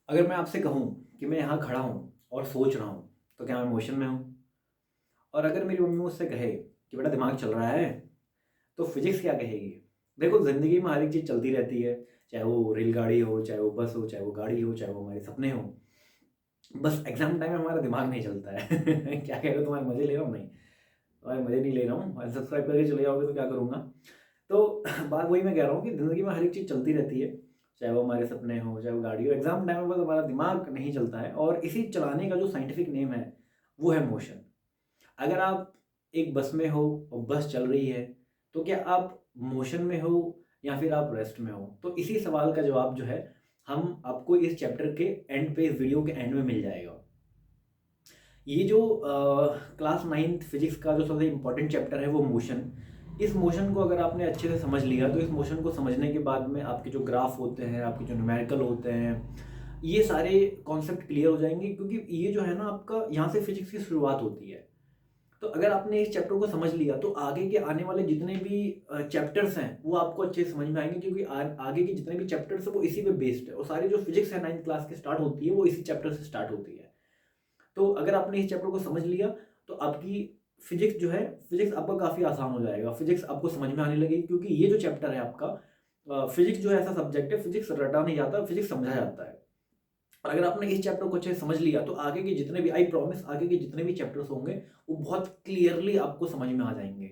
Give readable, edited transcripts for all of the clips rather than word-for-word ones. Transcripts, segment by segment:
अगर मैं आपसे कहूँ कि मैं यहाँ खड़ा हूँ और सोच रहा हूँ, तो क्या मैं मोशन में हूँ? और अगर मेरी मम्मी मुझसे कहे कि बेटा दिमाग चल रहा है, तो फिजिक्स क्या कहेगी? देखो, ज़िंदगी में हर एक चीज़ चलती रहती है, चाहे वो रेलगाड़ी हो, चाहे वो बस हो, चाहे वो गाड़ी हो, चाहे वो हमारे सपने हों। बस एग्ज़ाम टाइम में हमारा दिमाग नहीं चलता है। क्या कह रहे हो, तुम्हारे मज़े ले रहा हूँ? नहीं, तुम्हारे मज़े नहीं ले रहा हूँ। अनसब्सक्राइब करके चले जाओगे तो क्या करूँगा? तो बात वही मैं कह रहा हूँ कि ज़िंदगी में हर एक चीज़ चलती रहती है, चाहे वो हमारे सपने हों, चाहे वो गाड़ी हो। एग्ज़ाम टाइम में बस हमारा दिमाग नहीं चलता है, और इसी चलाने का जो साइंटिफिक नेम है, वो है मोशन। अगर आप एक बस में हो और बस चल रही है, तो क्या आप मोशन में हो या फिर आप रेस्ट में हो? तो इसी सवाल का जवाब जो है, हम आपको इस चैप्टर के एंड पे, इस वीडियो के एंड में मिल जाएगा। ये जो क्लास 9th फिजिक्स का जो सबसे इम्पोर्टेंट चैप्टर है, वो मोशन। इस मोशन को अगर आपने अच्छे से समझ लिया, तो इस मोशन को समझने के बाद में आपके जो ग्राफ होते हैं, आपके जो न्यूमेरिकल होते हैं, ये सारे कॉन्सेप्ट क्लियर हो जाएंगे, क्योंकि ये जो है ना, आपका यहाँ से फिजिक्स की शुरुआत होती है। तो अगर आपने इस चैप्टर को समझ लिया, तो आगे के आने वाले जितने भी चैप्टर्स हैं, वो आपको अच्छे से समझ में आएंगे, क्योंकि आगे के जितने भी चैप्टर्स हैं वो इसी पे बेस्ड है, और सारी जो फिजिक्स है 9th क्लास की स्टार्ट होती है, वो इसी चैप्टर से स्टार्ट होती है। तो अगर आपने इस चैप्टर को समझ लिया, तो आपकी फिजिक्स जो है, फिजिक्स आपका काफ़ी आसान हो जाएगा, फिजिक्स आपको समझ में आने लगेगी, क्योंकि ये जो चैप्टर है आपका, फिजिक्स जो है ऐसा सब्जेक्ट है, फिजिक्स रटा नहीं जाता, फिजिक्स समझा जाता है। और अगर आपने इस चैप्टर को अच्छे से समझ लिया, तो आगे के जितने भी, आई प्रॉमिस, आगे के जितने भी चैप्टर्स होंगे, वो बहुत क्लियरली आपको समझ में आ जाएंगे।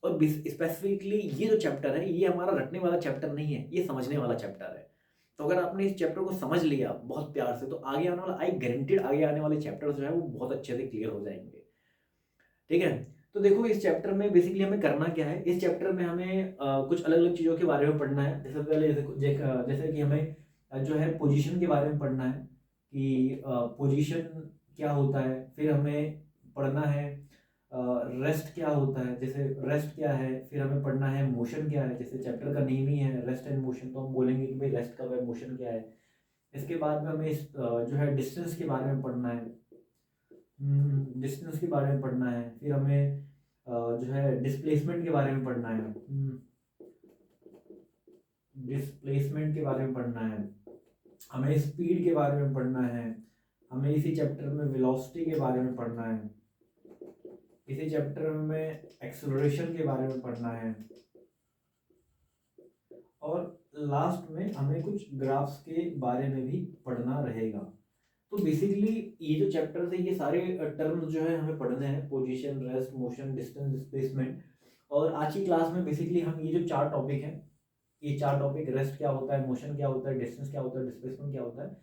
और स्पेसिफिकली ये जो चैप्टर है, ये हमारा रटने वाला चैप्टर नहीं है, ये समझने वाला चैप्टर है। तो अगर आपने इस चैप्टर को समझ लिया बहुत प्यार से, तो आगे आने वाला, आई गारंटीड, आगे आने वाले चैप्टर जो है वो बहुत अच्छे से क्लियर हो जाएंगे। ठीक है? तो देखो, इस चैप्टर में बेसिकली हमें करना क्या है, इस चैप्टर में हमें कुछ अलग अलग चीज़ों के बारे में पढ़ना है। जैसे पहले, जैसे कि हमें जो है पोजीशन के बारे में पढ़ना है, कि पोजीशन क्या होता है। फिर हमें पढ़ना है रेस्ट क्या होता है, जैसे रेस्ट क्या है। फिर हमें पढ़ना है मोशन क्या है, जैसे चैप्टर का नेम ही है रेस्ट एंड मोशन, तो हम बोलेंगे कि भाई रेस्ट कब है, मोशन क्या है। इसके बाद में हमें जो है डिस्टेंस के बारे में पढ़ना है, डिस्टेंस के बारे में पढ़ना है। फिर हमें जो है डिस्प्लेसमेंट के बारे में पढ़ना है, डिस्प्लेसमेंट के बारे में पढ़ना है। हमें स्पीड के बारे में पढ़ना है। हमें इसी चैप्टर में वेलोसिटी के बारे में पढ़ना है। इसी चैप्टर में एक्सेलरेशन के बारे में पढ़ना है। और लास्ट में हमें कुछ ग्राफ्स के बारे में भी पढ़ना रहेगा। तो बेसिकली ये जो चैप्टर्स है, ये सारे टर्म्स जो है हमें पढ़ने हैं, position, rest, motion, distance, displacement. और आज की क्लास में बेसिकली हम ये जो चार टॉपिक हैं, ये चार टॉपिक, रेस्ट क्या होता है, मोशन क्या होता है, डिस्टेंस क्या होता है, डिस्प्लेसमेंट क्या होता है,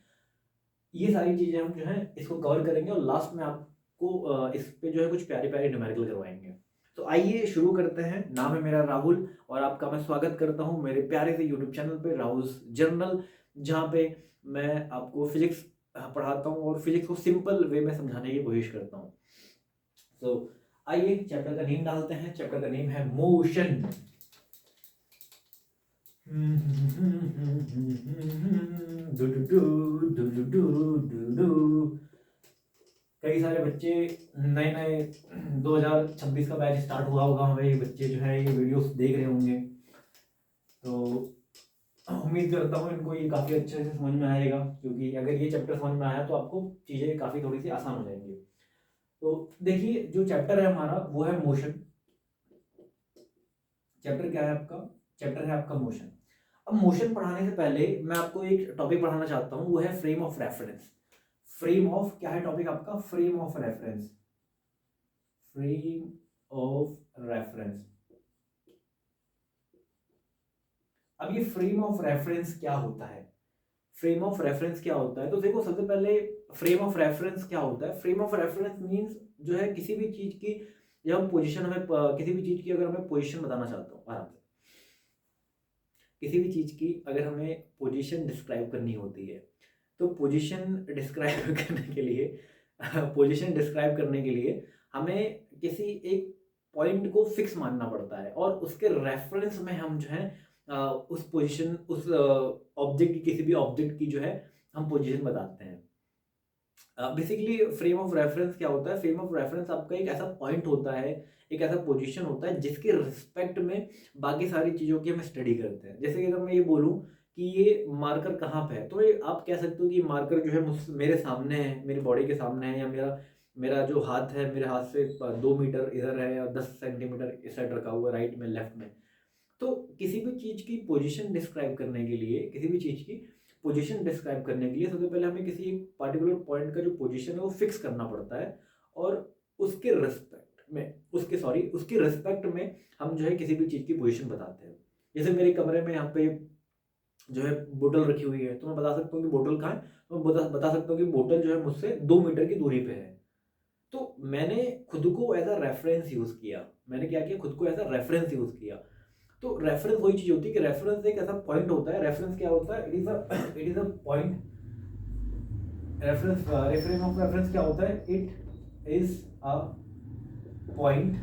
ये सारी चीज़ें हम जो है इसको कवर करेंगे, और लास्ट में आपको इस पे जो है कुछ प्यारे प्यारे न्यूमेरिकल करवाएंगे। तो आइए शुरू करते हैं। नाम है मेरा राहुल, और आपका मैं स्वागत करता हूँ मेरे प्यारे से यूट्यूब चैनल पे, राहुल जर्नल, जहाँ पे मैं आपको फिजिक्स पढ़ाता हूँ, और फिजिक्स को सिंपल वे में समझाने की कोशिश करता हूँ। तो आइए चैप्टर का नेम डालते हैं। चैप्टर का नेम है मोशन। कई सारे बच्चे, नए नए 2026 का बैच स्टार्ट हुआ होगा, हमें ये बच्चे जो है ये वीडियोस देख रहे होंगे, तो उम्मीद करता हूँ इनको ये काफ़ी अच्छे से समझ में आएगा, क्योंकि अगर ये चैप्टर समझ में आया, तो आपको चीज़ें काफ़ी थोड़ी सी आसान हो जाएंगी। तो देखिए, जो चैप्टर है हमारा, वो है मोशन। चैप्टर क्या है आपका? चैप्टर है आपका मोशन। अब मोशन पढ़ाने से पहले मैं आपको एक टॉपिक पढ़ाना चाहता हूँ, वो है frame of reference. Frame of क्या है टॉपिक आपका? Frame of reference. Frame of reference. अब ये फ्रेम ऑफ रेफरेंस क्या होता है? फ्रेम ऑफ रेफरेंस क्या होता है? तो देखो, सबसे पहले फ्रेम ऑफ रेफरेंस क्या होता है? फ्रेम ऑफ रेफरेंस मींस जो है किसी भी चीज की, जब हम पोजीशन, हमें किसी भी चीज की अगर हमें पोजीशन बताना चाहता हूँ, आराम से, किसी भी चीज की अगर हमें पोजीशन डिस्क्राइब करनी होती है, तो पोजीशन डिस्क्राइब करने के लिए पोजीशन डिस्क्राइब करने के लिए हमें किसी एक पॉइंट को फिक्स मानना पड़ता है, और उसके रेफरेंस में हम जो है उस पोजीशन, उस ऑब्जेक्ट की, किसी भी ऑब्जेक्ट की जो है हम पोजीशन बताते हैं। बेसिकली फ्रेम ऑफ रेफरेंस क्या होता है? फ्रेम ऑफ रेफरेंस आपका एक ऐसा पॉइंट होता है, एक ऐसा पोजीशन होता है, जिसके रिस्पेक्ट में बाकी सारी चीज़ों की हम स्टडी करते हैं। जैसे कि अगर मैं ये बोलूँ कि ये मार्कर कहाँ पे है, तो ये आप कह सकते हो कि मार्कर जो है मेरे सामने है, मेरी बॉडी के सामने है, या मेरा मेरा जो हाथ है, मेरे हाथ से 2 मीटर इधर है, या 10 सेंटीमीटर इस साइड रखा हुआ है, राइट में लेफ्ट में। तो किसी भी चीज़ की पोजीशन डिस्क्राइब करने के लिए, किसी भी चीज़ की पोजीशन डिस्क्राइब करने के लिए सबसे पहले हमें किसी एक पार्टिकुलर पॉइंट का जो पोजीशन है वो फिक्स करना पड़ता है, और उसके रिस्पेक्ट में उसके रिस्पेक्ट में हम जो है किसी भी चीज़ की पोजीशन बताते हैं। जैसे मेरे कमरे में यहाँ पे जो है बोतल रखी हुई है, तो मैं बता सकता हूँ कि बोतल कहाँ है, तो मैं बता सकता हूँ कि बोतल जो है मुझसे 2 मीटर की दूरी पे है। तो मैंने खुद को एज अ रेफरेंस यूज़ किया, मैंने क्या किया, खुद को एज अ रेफरेंस यूज़ किया। तो रेफरेंस वही चीज़ होती है कि रेफरेंस एक ऐसा पॉइंट होता है, रेफरेंस क्या होता है, it is a point, reference of reference क्या होता है, इट इज अ पॉइंट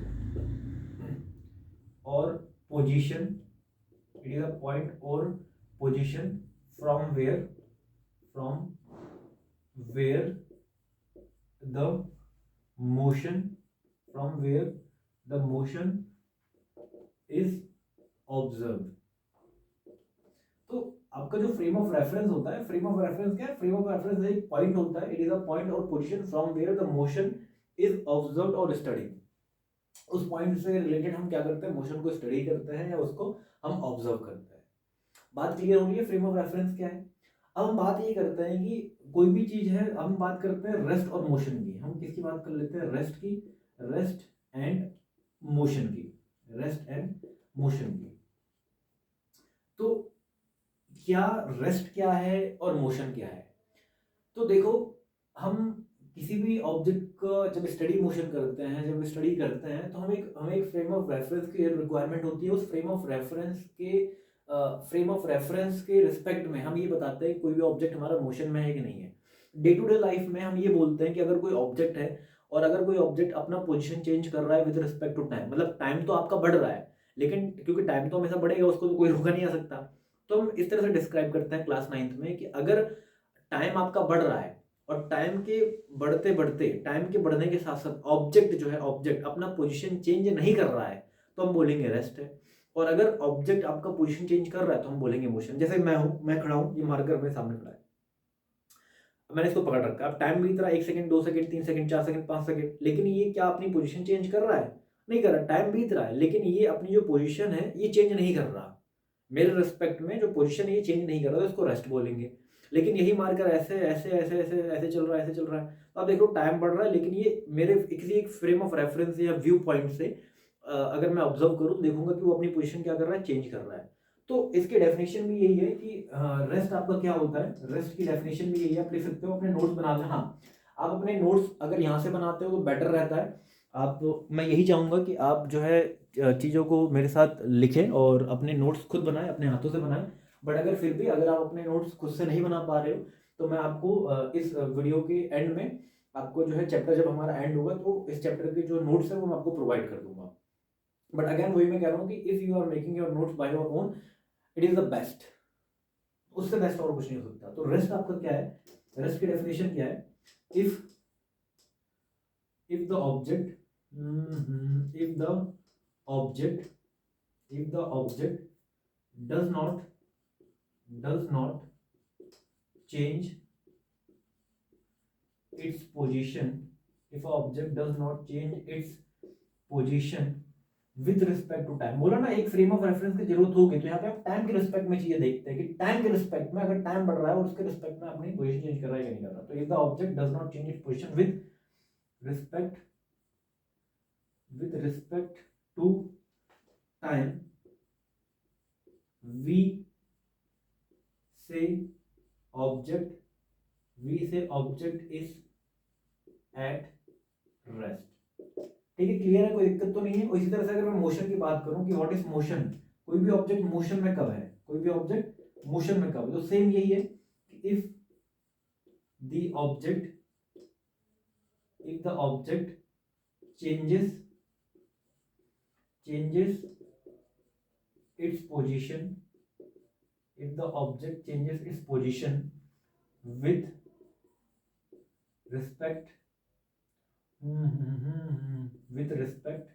और position, it is a point और position from where the motion from where the motion is observe. तो आपका जो फ्रेम ऑफ रेफरेंस होता है, फ्रेम ऑफ रेफरेंस क्या है, फ्रेम ऑफ रेफरेंस एक पॉइंट होता है, इट इज अ पॉइंट और position from where the motion is observed और स्टडीड। उस पॉइंट से रिलेटेड हम क्या करते हैं, मोशन को स्टडी करते हैं या उसको हम ऑब्जर्व करते हैं। बात क्लियर हो रही है, फ्रेम ऑफ रेफरेंस क्या है। अब हम बात ये करते हैं कि कोई भी चीज है, हम बात करते हैं रेस्ट और मोशन की, हम किसकी बात कर लेते हैं, रेस्ट की, रेस्ट एंड मोशन की, रेस्ट एंड मोशन की। तो क्या रेस्ट क्या है और मोशन क्या है, तो देखो, हम किसी भी ऑब्जेक्ट का जब स्टडी मोशन करते हैं, जब स्टडी करते हैं, तो हमें एक फ्रेम ऑफ रेफरेंस की रिक्वायरमेंट होती है। उस फ्रेम ऑफ रेफरेंस के रिस्पेक्ट में हम ये बताते हैं कि कोई भी ऑब्जेक्ट हमारा मोशन में है कि नहीं है। डे टू डे लाइफ में हम ये बोलते हैं कि अगर कोई ऑब्जेक्ट है, और अगर कोई ऑब्जेक्ट अपना पोजीशन चेंज कर रहा है विद रिस्पेक्ट टू टाइम, मतलब टाइम तो आपका बढ़ रहा है, लेकिन क्योंकि टाइम तो हमेशा बढ़ेगा, उसको तो कोई रोका नहीं आ सकता। तो हम इस तरह से डिस्क्राइब करते हैं क्लास 9th में कि अगर टाइम आपका बढ़ रहा है, और टाइम के बढ़ते बढ़ते, टाइम के बढ़ने के साथ साथ ऑब्जेक्ट जो है, ऑब्जेक्ट अपना पोजीशन चेंज नहीं कर रहा है, तो हम बोलेंगे रेस्ट है। और अगर ऑब्जेक्ट आपका पोजीशन चेंज कर रहा है, तो हम बोलेंगे मोशन। जैसे मैं खड़ा हूँ, ये मार्कर मेरे सामने खड़ा है, मैंने इसको पकड़ रखा है, अब टाइम बीत रहा है, 1 second, 2 second, 3 second, 4 second, 5 second, लेकिन ये क्या अपनी पोजीशन चेंज कर रहा है, नहीं कर रहा, टाइम बीत रहा है, लेकिन ये अपनी जो पोजीशन है ये चेंज नहीं कर रहा, मेरे रिस्पेक्ट में जो पोजीशन है ये चेंज नहीं कर रहा, तो इसको रेस्ट बोलेंगे। लेकिन यही मार्कर ऐसे ऐसे ऐसे ऐसे ऐसे चल रहा है, ऐसे चल रहा है, तो आप देखो टाइम बढ़ रहा है, लेकिन ये मेरे किसी एक फ्रेम ऑफ रेफरेंस या व्यू पॉइंट से अगर मैं ऑब्जर्व करूँ, तो देखूंगा कि वो अपनी पोजीशन क्या कर रहा है, चेंज कर रहा है। तो इसकी डेफिनेशन भी यही है कि रेस्ट आपका क्या होता है, रेस्ट की डेफिनेशन भी यही है, आप लिख सकते हो, अपने नोट्स बनाते हैं। हाँ, आप अपने नोट्स अगर यहाँ से बनाते हो तो बेटर रहता है। आप, मैं यही चाहूँगा कि आप जो है चीज़ों को मेरे साथ लिखें और अपने नोट्स खुद बनाएं, अपने हाथों से बनाएं। बट अगर फिर भी अगर आप अपने नोट्स खुद से नहीं बना पा रहे हो, तो मैं आपको इस वीडियो के एंड में आपको जो है, चैप्टर जब हमारा एंड होगा, तो इस चैप्टर के जो नोट्स है वो मैं आपको प्रोवाइड कर दूंगा। बट अगेन वही मैं कह रहा हूँ कि if you are making your notes by your own, it is the best, उससे बेस्ट और कुछ नहीं हो सकता। तो रेस्ट आपका क्या है, रेस्ट की डेफिनेशन क्या है, if if the object if the object if the object does not change its position, if a object does not change its position with respect to time, बोला ना एक फ्रेम ऑफ रेफरेंस की जरूरत होगी, तो यहाँ पे आप टाइम के रिस्पेक्ट में चीजें देखते हैं कि टाइम के रिस्पेक्ट में अगर टाइम बढ़ रहा है और उसके रिस्पेक्ट में अपनी पोजीशन चेंज कर रहा है या नहीं कर रहा। तो if the object does not change its position respect with respect to time, we say object is at rest. ठीक है, क्लियर है, कोई दिक्कत तो नहीं है। इसी तरह से अगर मैं मोशन की बात करूं कि व्हाट इज मोशन, कोई भी ऑब्जेक्ट मोशन में कब है, कोई भी ऑब्जेक्ट मोशन में कब है, तो सेम यही है कि if the object changes its position, if the object changes its position with respect with respect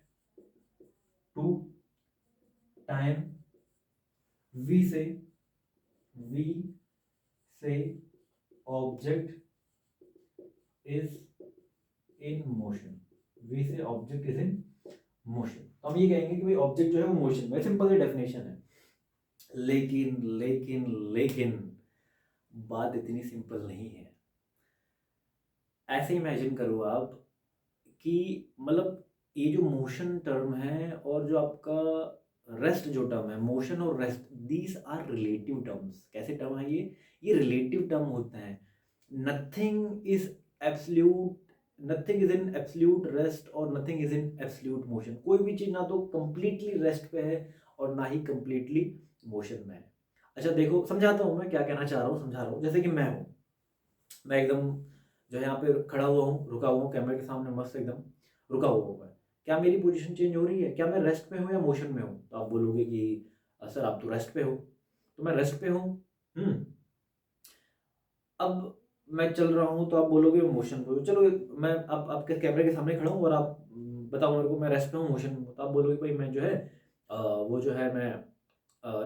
to time, we say we say object is in motion, we say object is in motion. तो हम ये कहेंगे कि भाई object जो है वो motion में, सिंपल सी डेफिनेशन है। लेकिन लेकिन लेकिन बात इतनी सिंपल नहीं है। ऐसे इमेजिन करो आप कि मतलब ये जो मोशन टर्म है और जो आपका रेस्ट जो टर्म है, मोशन और rest, these are relative terms. कैसे टर्म है ये रिलेटिव टर्म होते हैं। Nothing is absolute, nothing is in absolute rest और nothing is in absolute motion. कोई भी चीज़ ना तो कंप्लीटली रेस्ट पे है और ना ही कंप्लीटली मोशन में है। अच्छा देखो, समझाता हूँ मैं क्या कहना चाह रहा हूँ, समझा रहा हूँ। जैसे कि मैं हूँ, मैं एकदम जो है यहाँ पे खड़ा हुआ हूँ, रुका हुआ हूँ कैमरे के सामने, मस्त एकदम रुका हुआ हूँ मैं। क्या मेरी पोजीशन चेंज हो रही है? क्या मैं रेस्ट पे हूँ या मोशन में हूँ? तो आप बोलोगे कि सर आप तो रेस्ट पे हो। तो मैं रेस्ट पे हूँ। अब मैं चल रहा हूँ तो आप बोलोगे मोशन पे हो। चलो मैं अब आपके कैमरे के सामने खड़ा हूँ और आप बताओ मेरे को मैं रेस्ट पे हूँ मोशन में हूँ, तो आप बोलोगे भाई मैं जो है वो जो है मैं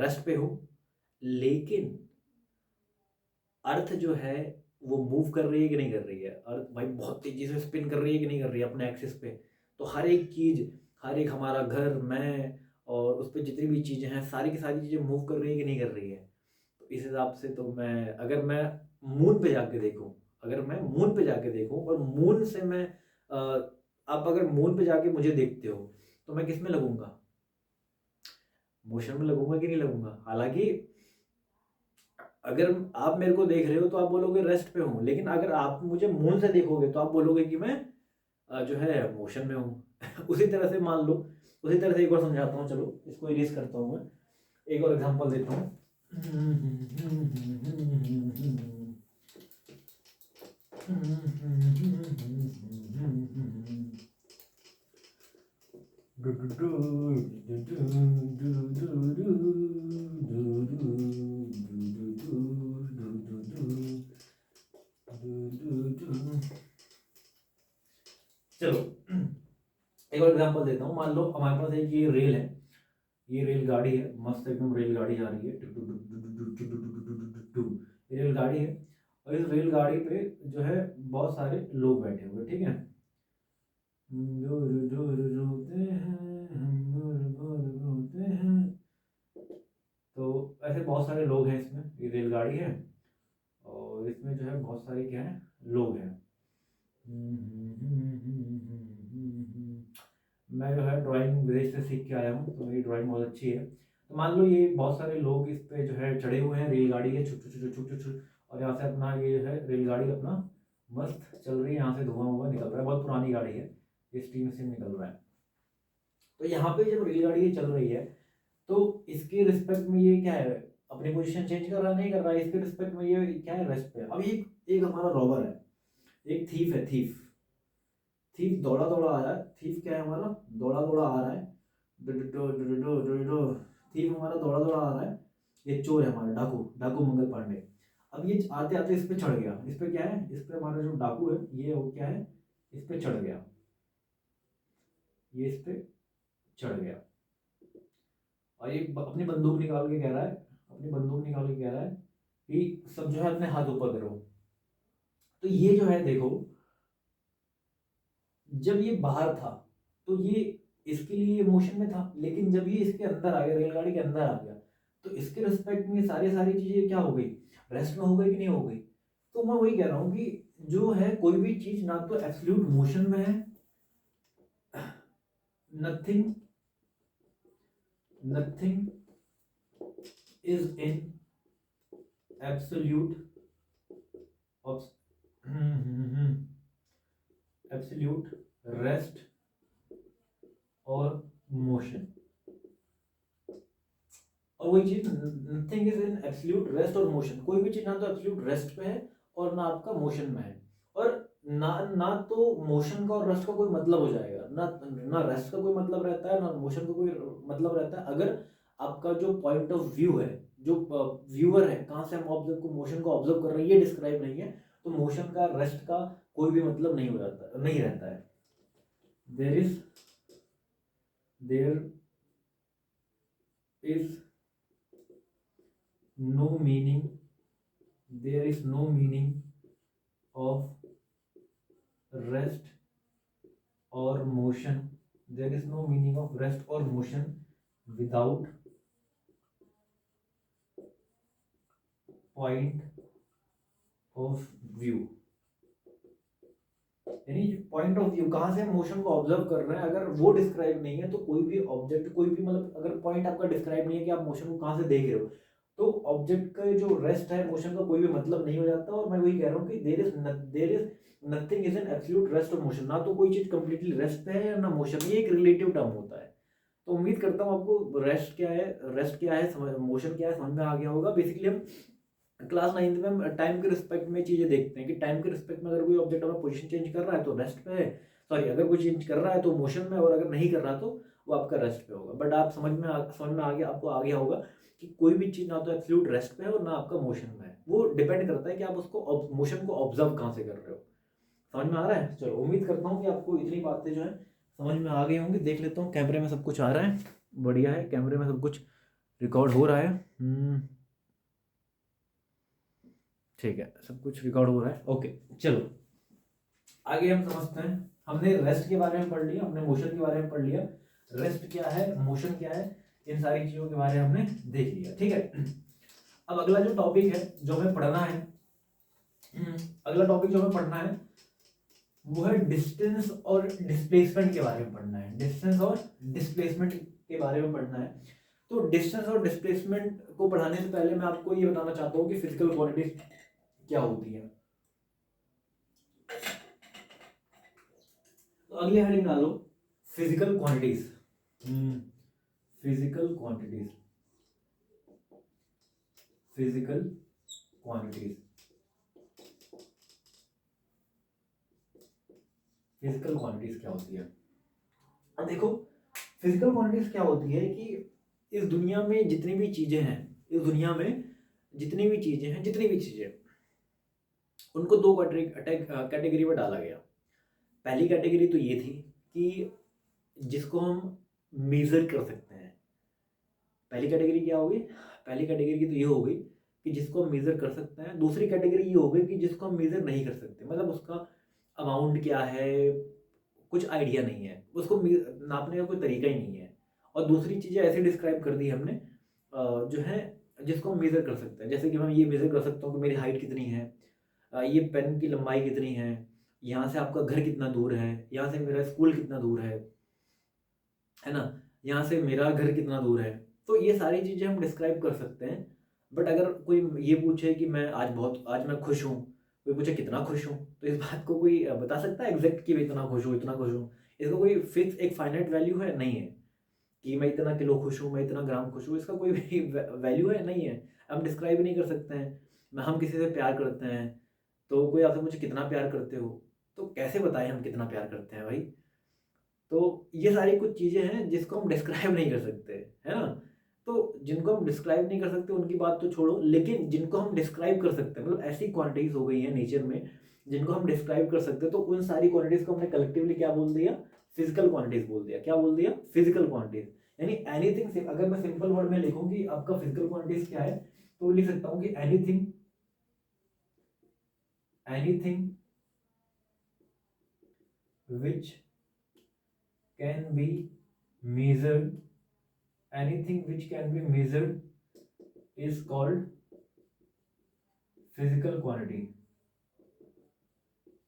रेस्ट पे हूँ। लेकिन अर्थ जो है वो मूव कर रही है कि नहीं कर रही है? अर्थ भाई बहुत तेजी से स्पिन कर रही है कि नहीं कर रही है अपने एक्सिस पे? तो हर एक चीज़, हर एक हमारा घर, मैं और उस पर जितनी भी चीज़ें हैं, सारी की सारी चीज़ें मूव कर रही है कि नहीं कर रही है? तो इस हिसाब से तो मैं, अगर मैं मून पे जाके देखूं, अगर मैं मून पे जाके देखूं और मून से मैं आप अगर मून पे जाके मुझे देखते हो तो मैं किस में लगूंगा? मोशन में लगूंगा कि नहीं लगूंगा? हालांकि अगर आप मेरे को देख रहे हो तो आप बोलोगे रेस्ट पे हूँ, लेकिन अगर आप मुझे मून से देखोगे तो आप बोलोगे कि मैं जो है मोशन में हूँ। उसी तरह से मान लो, उसी तरह से एक और समझाता हूँ, चलो इसको इरेज करता हूँ मैं, एक और एग्जांपल देता हूँ। चलो एक और एग्जांपल देता हूँ। मान लो हमारे पास एक ये रेल है, ये रेलगाड़ी है, मस्त एकदम रेलगाड़ी जा रही है, ये रेलगाड़ी है। और इस रेलगाड़ी पे जो है बहुत सारे लोग बैठे हुए, ठीक है। दूर दूर रोते हैं हम, दूर दूर रोते हैं। तो ऐसे बहुत सारे लोग हैं इसमें, ये रेलगाड़ी है और इसमें जो है बहुत सारे क्या है, लोग हैं। मैं जो है ड्राइंग विदेश से सीख के आया हूँ तो मेरी ड्राइंग बहुत अच्छी है। तो मान लो ये बहुत सारे लोग इस पे जो है चढ़े हुए हैं, रेलगाड़ी के छुक छुक छुक छुक छुक, और यहाँ से अपना ये जो है रेलगाड़ी अपना मस्त चल रही है, यहाँ से धुआं हुआ निकल रहा है, बहुत पुरानी गाड़ी है, स्टीम से निकल रहा है। तो यहाँ पे जब रेलगाड़ी ये चल रही है तो इसके रिस्पेक्ट में ये क्या है, अपनी पोजीशन चेंज कर रहा है? नहीं कर रहा है। इसके रिस्पेक्ट में ये क्या है, रेस्ट पे। अब एक एक हमारा रॉबर है, एक थीफ है, थीफ, थीफ दौड़ा दौड़ा आ रहा है। थीफ क्या है हमारा, दौड़ा दौड़ा आ रहा है। थीफ हमारा दौड़ा दौड़ा आ रहा है। ये चोर है हमारा, डाकू, डाकू मंगल पांडे। अब ये आते आते इस पे चढ़ गया। इस पे क्या है, इस पे हमारा जो डाकू है ये वो क्या है, इस पे चढ़ गया, ये इस पे चढ़ गया। और ये अपनी बंदूक निकाल के कह रहा है, अपनी बंदूक निकाल के कह रहा है कि सब जो है अपने हाथ ऊपर करो। तो ये जो है देखो, जब ये बाहर था तो ये इसके लिए इमोशन में था, लेकिन जब ये इसके अंदर आ गया, रेलगाड़ी के अंदर आ गया, तो इसके रिस्पेक्ट में सारी सारी चीजें क्या हो गई, रेस्ट में हो गई कि नहीं हो गई? तो मैं वही कह रहा हूँ कि जो है कोई भी चीज ना तो एब्सोल्यूट मोशन में है, nothing nothing is in absolute absolute rest और मोशन। और वही चीज, nothing is in absolute rest और मोशन। कोई भी चीज ना तो एब्सोल्यूट रेस्ट पे है और ना आपका मोशन में है। और ना ना तो मोशन का और रेस्ट का कोई मतलब हो जाएगा, ना ना रेस्ट का कोई मतलब रहता है, ना मोशन का कोई मतलब रहता है। अगर आपका जो पॉइंट ऑफ व्यू है, जो व्यूअर है, कहाँ से हम ऑब्जर्व को, मोशन को ऑब्जर्व कर रहे हैं, ये डिस्क्राइब नहीं है, तो मोशन का, रेस्ट का कोई भी मतलब नहीं हो जाता, नहीं रहता है। There is no meaning, there is no meaning of rest और motion, there is no meaning of rest और motion without point of view. यानी पॉइंट ऑफ व्यू कहाँ से मोशन को ऑब्जर्व कर रहे हैं, अगर वो डिस्क्राइब नहीं है तो कोई भी ऑब्जेक्ट, कोई भी मतलब अगर पॉइंट आपका डिस्क्राइब नहीं है कि आप मोशन को कहाँ से देख रहे हो, तो ऑब्जेक्ट का जो रेस्ट है मोशन का कोई भी मतलब नहीं हो जाता। और मैं वही कह रहा हूँ कि there is nothing is an absolute rest और मोशन, ना तो कोई चीज कंप्लीटली रेस्ट पे है या ना मोशन, ये एक रिलेटिव टर्म होता है। तो उम्मीद करता हूँ आपको रेस्ट क्या है, मोशन क्या है समझ में आ गया होगा। बेसिकली हम क्लास 9th में हम टाइम के रिस्पेक्ट में चीजें देखते हैं कि टाइम के रिस्पेक्ट में अगर कोई ऑब्जेक्ट अपना पोजीशन चेंज कर रहा है तो रेस्ट पे है, सॉरी अगर कोई चेंज कर रहा है तो मोशन में, और अगर नहीं कर रहा तो वो आपका रेस्ट पे होगा। बट आप समझ में आ गया, आपको आ गया होगा कि कोई भी चीज ना तो एब्सोल्यूट रेस्ट पे है और ना आपका मोशन में है, वो डिपेंड करता है कि आप उसको मोशन को ऑब्जर्व कहाँ से कर रहे हो। समझ में आ रहा है? चलो उम्मीद करता हूँ कि आपको इतनी बातें जो है समझ में आ गई होंगी। देख लेता हूँ कैमरे में सब कुछ आ रहा है, बढ़िया है, कैमरे में सब कुछ रिकॉर्ड हो रहा है। ठीक है, सब कुछ रिकॉर्ड हो रहा है, ओके। चलो आगे हम समझते हैं। हमने रेस्ट के बारे में पढ़ लिया, हमने मोशन के बारे में पढ़ लिया, रेस्ट क्या है, मोशन क्या है, इन सारी चीजों के बारे में हमने देख लिया, ठीक है। अब अगला जो टॉपिक है जो हमें पढ़ना है, अगला टॉपिक जो हमें पढ़ना है वो है डिस्टेंस और डिस्प्लेसमेंट के बारे में पढ़ना है। डिस्टेंस और डिस्प्लेसमेंट के बारे में पढ़ना है। तो डिस्टेंस और डिस्प्लेसमेंट को पढ़ाने से पहले मैं आपको ये बताना चाहता हूँ कि फिजिकल क्वांटिटीज क्या होती है। तो अगली हेडिंग डालो physical quantities. Physical quantities, physical quantities, physical quantities क्या होती है। अब देखो फिजिकल क्वांटिटीज क्या होती है कि इस दुनिया में जितनी भी चीजें हैं, इस दुनिया में जितनी भी चीजें हैं, जितनी भी चीजें, उनको दो कैटेगरी में डाला गया। पहली कैटेगरी तो ये थी कि जिसको हम मेजर कर सकते हैं। पहली कैटेगरी क्या होगी? पहली कैटेगरी तो ये हो गई कि जिसको हम मेजर कर सकते हैं। दूसरी कैटेगरी ये हो गई कि जिसको हम मेजर नहीं कर सकते, मतलब उसका अमाउंट क्या है कुछ आइडिया नहीं है, उसको नापने का कोई तरीका ही नहीं है। और दूसरी चीज़ें ऐसे डिस्क्राइब कर दी हमने जो है जिसको हम मेजर कर सकते हैं। जैसे कि मैं ये मेजर कर सकता हूँ कि मेरी हाइट कितनी है, ये पेन की लंबाई कितनी है, यहाँ से आपका घर कितना दूर है, यहाँ से मेरा स्कूल कितना दूर है ना, यहाँ से मेरा घर कितना दूर है। तो ये सारी चीज़ें हम डिस्क्राइब कर सकते हैं। बट अगर कोई ये पूछे कि मैं आज मैं खुश हूँ, कोई पूछे कितना खुश हूँ, तो इस बात को कोई बता सकता है एग्जैक्ट कि मैं इतना खुश हूँ, इतना खुश हूँ? इसका कोई फिक्स एक फाइनाइट वैल्यू है? नहीं है कि मैं इतना किलो खुश हूँ, मैं इतना ग्राम खुश हूँ, इसका कोई भी वैल्यू है? नहीं है। हम डिस्क्राइब नहीं कर सकते हैं। हम किसी से प्यार करते हैं तो कोई आपसे मुझे कितना प्यार करते हो, तो कैसे बताएं हम कितना प्यार करते हैं भाई? तो ये सारी कुछ चीज़ें हैं जिसको हम डिस्क्राइब नहीं कर सकते, है ना। तो जिनको हम डिस्क्राइब नहीं कर सकते उनकी बात तो छोड़ो, लेकिन जिनको हम डिस्क्राइब कर सकते हैं, मतलब ऐसी क्वांटिटीज हो गई हैं नेचर में जिनको हम डिस्क्राइब कर सकते हैं, तो उन सारी क्वांटिटीज को हमने कलेक्टिवली क्या बोल दिया? फिजिकल क्वांटिटीज बोल दिया। क्या बोल दिया? Physical quantities. यानी एनीथिंग, अगर मैं सिंपल वर्ड में लिखूं कि आपका फिजिकल क्वांटिटीज क्या है, तो लिख सकता हूँ कि anything, anything which can be measured, anything which can be measured is called physical quantity,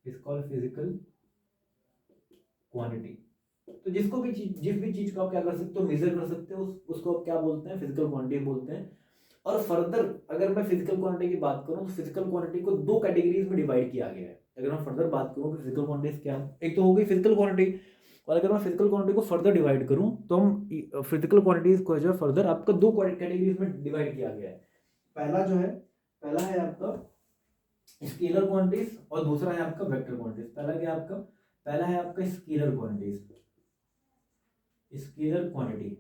is called physical quantity। तो जिसको भी चीज, जिस भी चीज को आप क्या कर सकते हो, मेजर कर सकते हो, उसको आप क्या बोलते हैं? फिजिकल क्वांटिटी बोलते हैं। और फर्दर अगर मैं फिजिकल क्वांटिटी की बात करूं तो फिजिकल क्वांटिटी को दो कैटेगरीज में डिवाइड किया गया है। अगर मैं फर्दर बात करूं कि फिजिकल क्वांटिटीज क्या है, एक तो हो गई फिजिकल क्वांटिटी, और अगर मैं फिजिकल क्वांटिटी को फर्दर डिवाइड करूं तो हम फिजिकल क्वांटिटीज को जो है फर्दर आपका दो कैटेगरीज में डिवाइड किया गया है। पहला जो है, पहला है आपका स्केलर क्वांटिटीज और दूसरा है आपका वेक्टर क्वांटिटीज। पहला है आपका स्केलर क्वांटिटीज, स्केलर क्वांटिटी,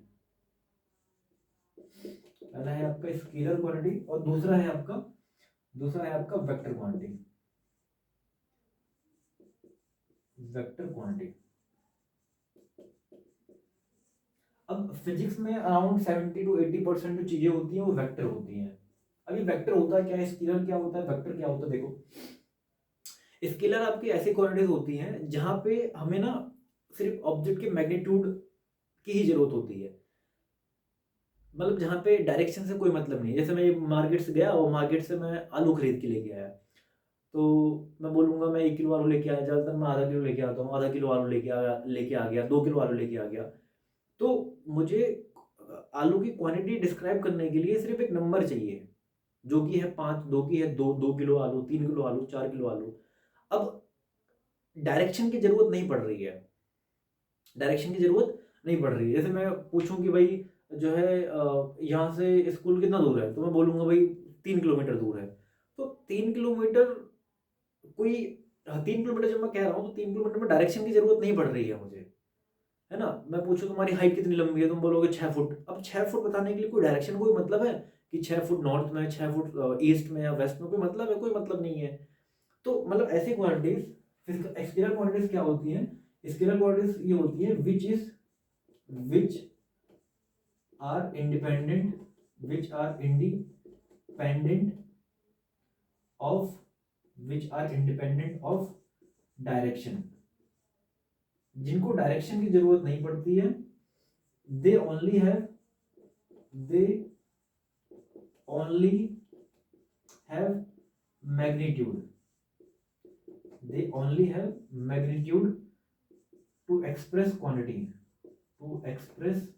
पहला है आपका स्केलर क्वांटिटी और दूसरा है आपका वेक्टर क्वांटिटी, वेक्टर क्वांटिटी। अब फिजिक्स में अराउंड 70 to 80% जो चीजें होती हैं वो वेक्टर होती हैं। अभी वेक्टर होता है क्या है, स्केलर क्या होता है, वेक्टर क्या होता है? देखो, स्केलर आपकी ऐसी क्वांटिटीज होती हैं जहां पे हमें ना सिर्फ ऑब्जेक्ट के मैग्नीट्यूड की ही जरूरत होती है, मतलब जहाँ पे डायरेक्शन से कोई मतलब नहीं है। जैसे मैं मार्केट से गया और मार्केट से मैं आलू खरीद के लेके आया, तो मैं बोलूँगा मैं 1 किलो आलू लेके आया, ज़्यादातर मैं आधा किलो लेके आता हूँ, आधा किलो आलू लेके आ गया, 2 किलो आलू लेके आ गया। तो मुझे आलू की क्वांटिटी डिस्क्राइब करने के लिए सिर्फ एक नंबर चाहिए, जो कि है 5, 2 की है 2, 2 किलो आलू, 3 किलो आलू, 4 किलो आलू। अब डायरेक्शन की ज़रूरत नहीं पड़ रही है, डायरेक्शन की ज़रूरत नहीं पड़ रही है। जैसे मैं पूछूँ कि भाई जो है यहाँ से स्कूल कितना दूर है, तो मैं बोलूँगा भाई 3 किलोमीटर दूर है। तो 3 किलोमीटर कोई 3 किलोमीटर जब मैं कह रहा हूँ, तो 3 किलोमीटर में डायरेक्शन की ज़रूरत नहीं पड़ रही है मुझे, है ना? मैं पूछूँ तुम्हारी हाइट कितनी लंबी है, तुम बोलोगे 6 फुट। अब 6 फुट बताने के लिए कोई डायरेक्शन, कोई मतलब है कि 6 फुट नॉर्थ में, 6 फुट ईस्ट में या वेस्ट में, कोई मतलब है? कोई मतलब नहीं है। तो मतलब ऐसी क्वांटिटीज, स्केलर क्वांटिटीज क्या होती हैं? स्केलर क्वांटिटीज ये होती है which are independent, of which are independent of direction, जिनको डायरेक्शन की जरूरत नहीं पड़ती है। They only have magnitude, they only have magnitude to express quantity, to express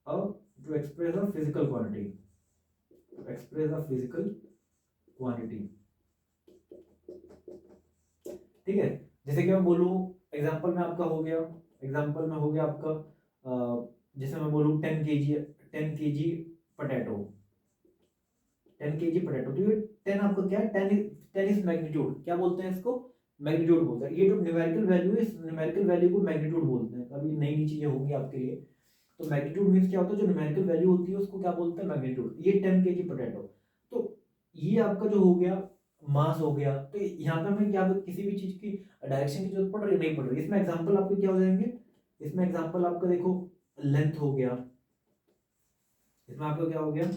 a physical quantity, to express a physical quantity. ठीक है, जैसे कि मैं बोलूँ, एग्जांपल में आपका हो गया, एग्जांपल में हो गया आपका जैसे मैं बोलूँ 10 kg पोटैटो, 10 kg पोटैटो, तो ये 10 आपका क्या है, 10 इज मैग्नीट्यूड, क्या बोलते हैं इसको? मैग्नीट्यूड बोलते हैं। ये जो न्यूमेरिकल वैल्यू है, इस न्यूमेरिकल वैल्यू को मैग्नीट्यूड बोलते हैं। अभी नई नई चीजें होंगी आपके लिए। तो मैग्नीट्यूड मीन्स क्या होता है, जो न्यूमेरिकल वैल्यू होती है उसको क्या बोलते हैं? मैग्नीट्यूड। ये 10 kg पोटैटो, तो ये आपका जो हो गया मास हो गया। तो यहाँ पे हमें क्या, किसी भी चीज की डायरेक्शन की जरूरत पड़ रही है? नहीं पड़ रही। इसमें एग्जांपल आपके क्या हो जाएंगे? इसमें एग्जांपल आपका देखो, लेंथ हो गया, इसमें आपका क्या हो गया?